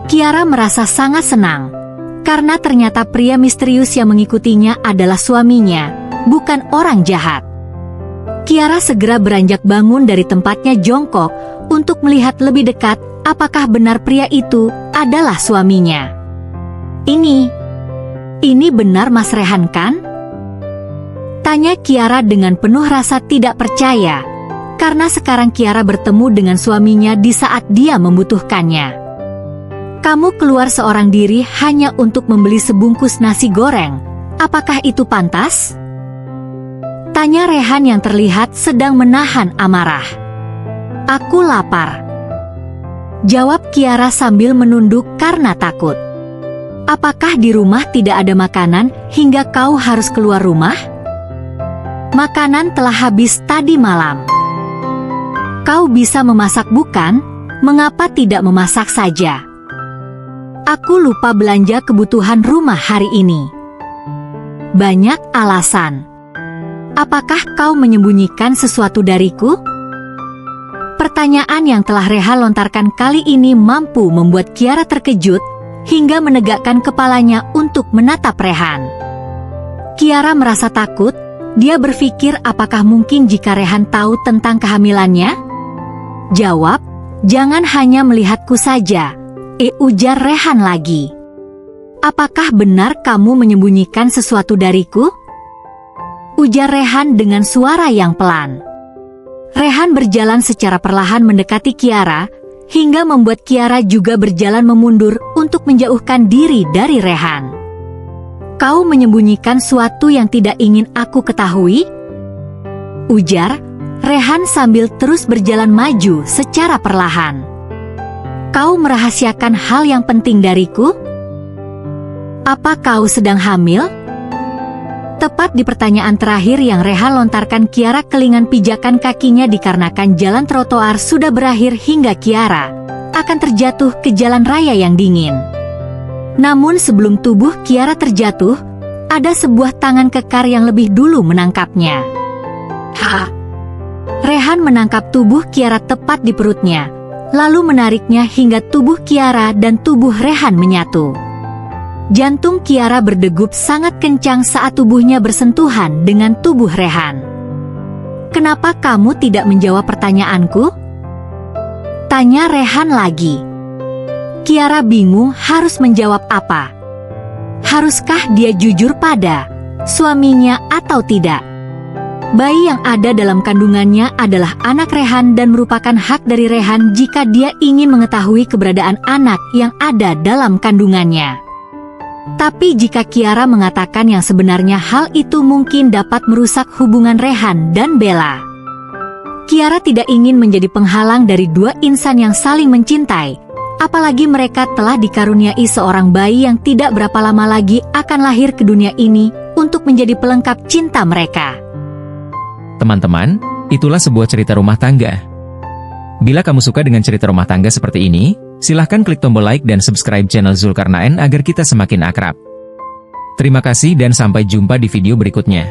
Kiara merasa sangat senang, karena ternyata pria misterius yang mengikutinya adalah suaminya, bukan orang jahat. Kiara segera beranjak bangun dari tempatnya jongkok untuk melihat lebih dekat apakah benar pria itu adalah suaminya. Ini benar Mas Rehan kan?" Tanya Kiara dengan penuh rasa tidak percaya, karena sekarang Kiara bertemu dengan suaminya di saat dia membutuhkannya. Kamu keluar seorang diri hanya untuk membeli sebungkus nasi goreng. Apakah itu pantas? Tanya Rehan yang terlihat sedang menahan amarah. Aku lapar. Jawab Kiara sambil menunduk karena takut. Apakah di rumah tidak ada makanan hingga kau harus keluar rumah? Makanan telah habis tadi malam. Kau bisa memasak bukan? Mengapa tidak memasak saja? Aku lupa belanja kebutuhan rumah hari ini. Banyak alasan. Apakah kau menyembunyikan sesuatu dariku? Pertanyaan yang telah Rehan lontarkan kali ini mampu membuat Kiara terkejut hingga menegakkan kepalanya untuk menatap Rehan. Kiara merasa takut. Dia berpikir apakah mungkin jika Rehan tahu tentang kehamilannya? Jawab, jangan hanya melihatku saja. Ujar Rehan lagi. Apakah benar kamu menyembunyikan sesuatu dariku? Ujar Rehan dengan suara yang pelan. Rehan berjalan secara perlahan mendekati Kiara, hingga membuat Kiara juga berjalan memundur untuk menjauhkan diri dari Rehan. Kau menyembunyikan sesuatu yang tidak ingin aku ketahui? Ujar Rehan sambil terus berjalan maju secara perlahan. Kau merahasiakan hal yang penting dariku? Apa kau sedang hamil? Tepat di pertanyaan terakhir yang Rehan lontarkan, Kiara kelingan pijakan kakinya dikarenakan jalan trotoar sudah berakhir hingga Kiara akan terjatuh ke jalan raya yang dingin. Namun sebelum tubuh Kiara terjatuh, ada sebuah tangan kekar yang lebih dulu menangkapnya. Rehan menangkap tubuh Kiara tepat di perutnya, lalu menariknya hingga tubuh Kiara dan tubuh Rehan menyatu. Jantung Kiara berdegup sangat kencang saat tubuhnya bersentuhan dengan tubuh Rehan. Kenapa kamu tidak menjawab pertanyaanku? Tanya Rehan lagi. Kiara bingung harus menjawab apa. Haruskah dia jujur pada suaminya atau tidak? Bayi yang ada dalam kandungannya adalah anak Rehan dan merupakan hak dari Rehan jika dia ingin mengetahui keberadaan anak yang ada dalam kandungannya. Tapi jika Kiara mengatakan yang sebenarnya, hal itu mungkin dapat merusak hubungan Rehan dan Bella. Kiara tidak ingin menjadi penghalang dari dua insan yang saling mencintai. Apalagi mereka telah dikaruniai seorang bayi yang tidak berapa lama lagi akan lahir ke dunia ini untuk menjadi pelengkap cinta mereka. Teman-teman, itulah sebuah cerita rumah tangga. Bila kamu suka dengan cerita rumah tangga seperti ini, silahkan klik tombol like dan subscribe channel Zulkarnaen agar kita semakin akrab. Terima kasih dan sampai jumpa di video berikutnya.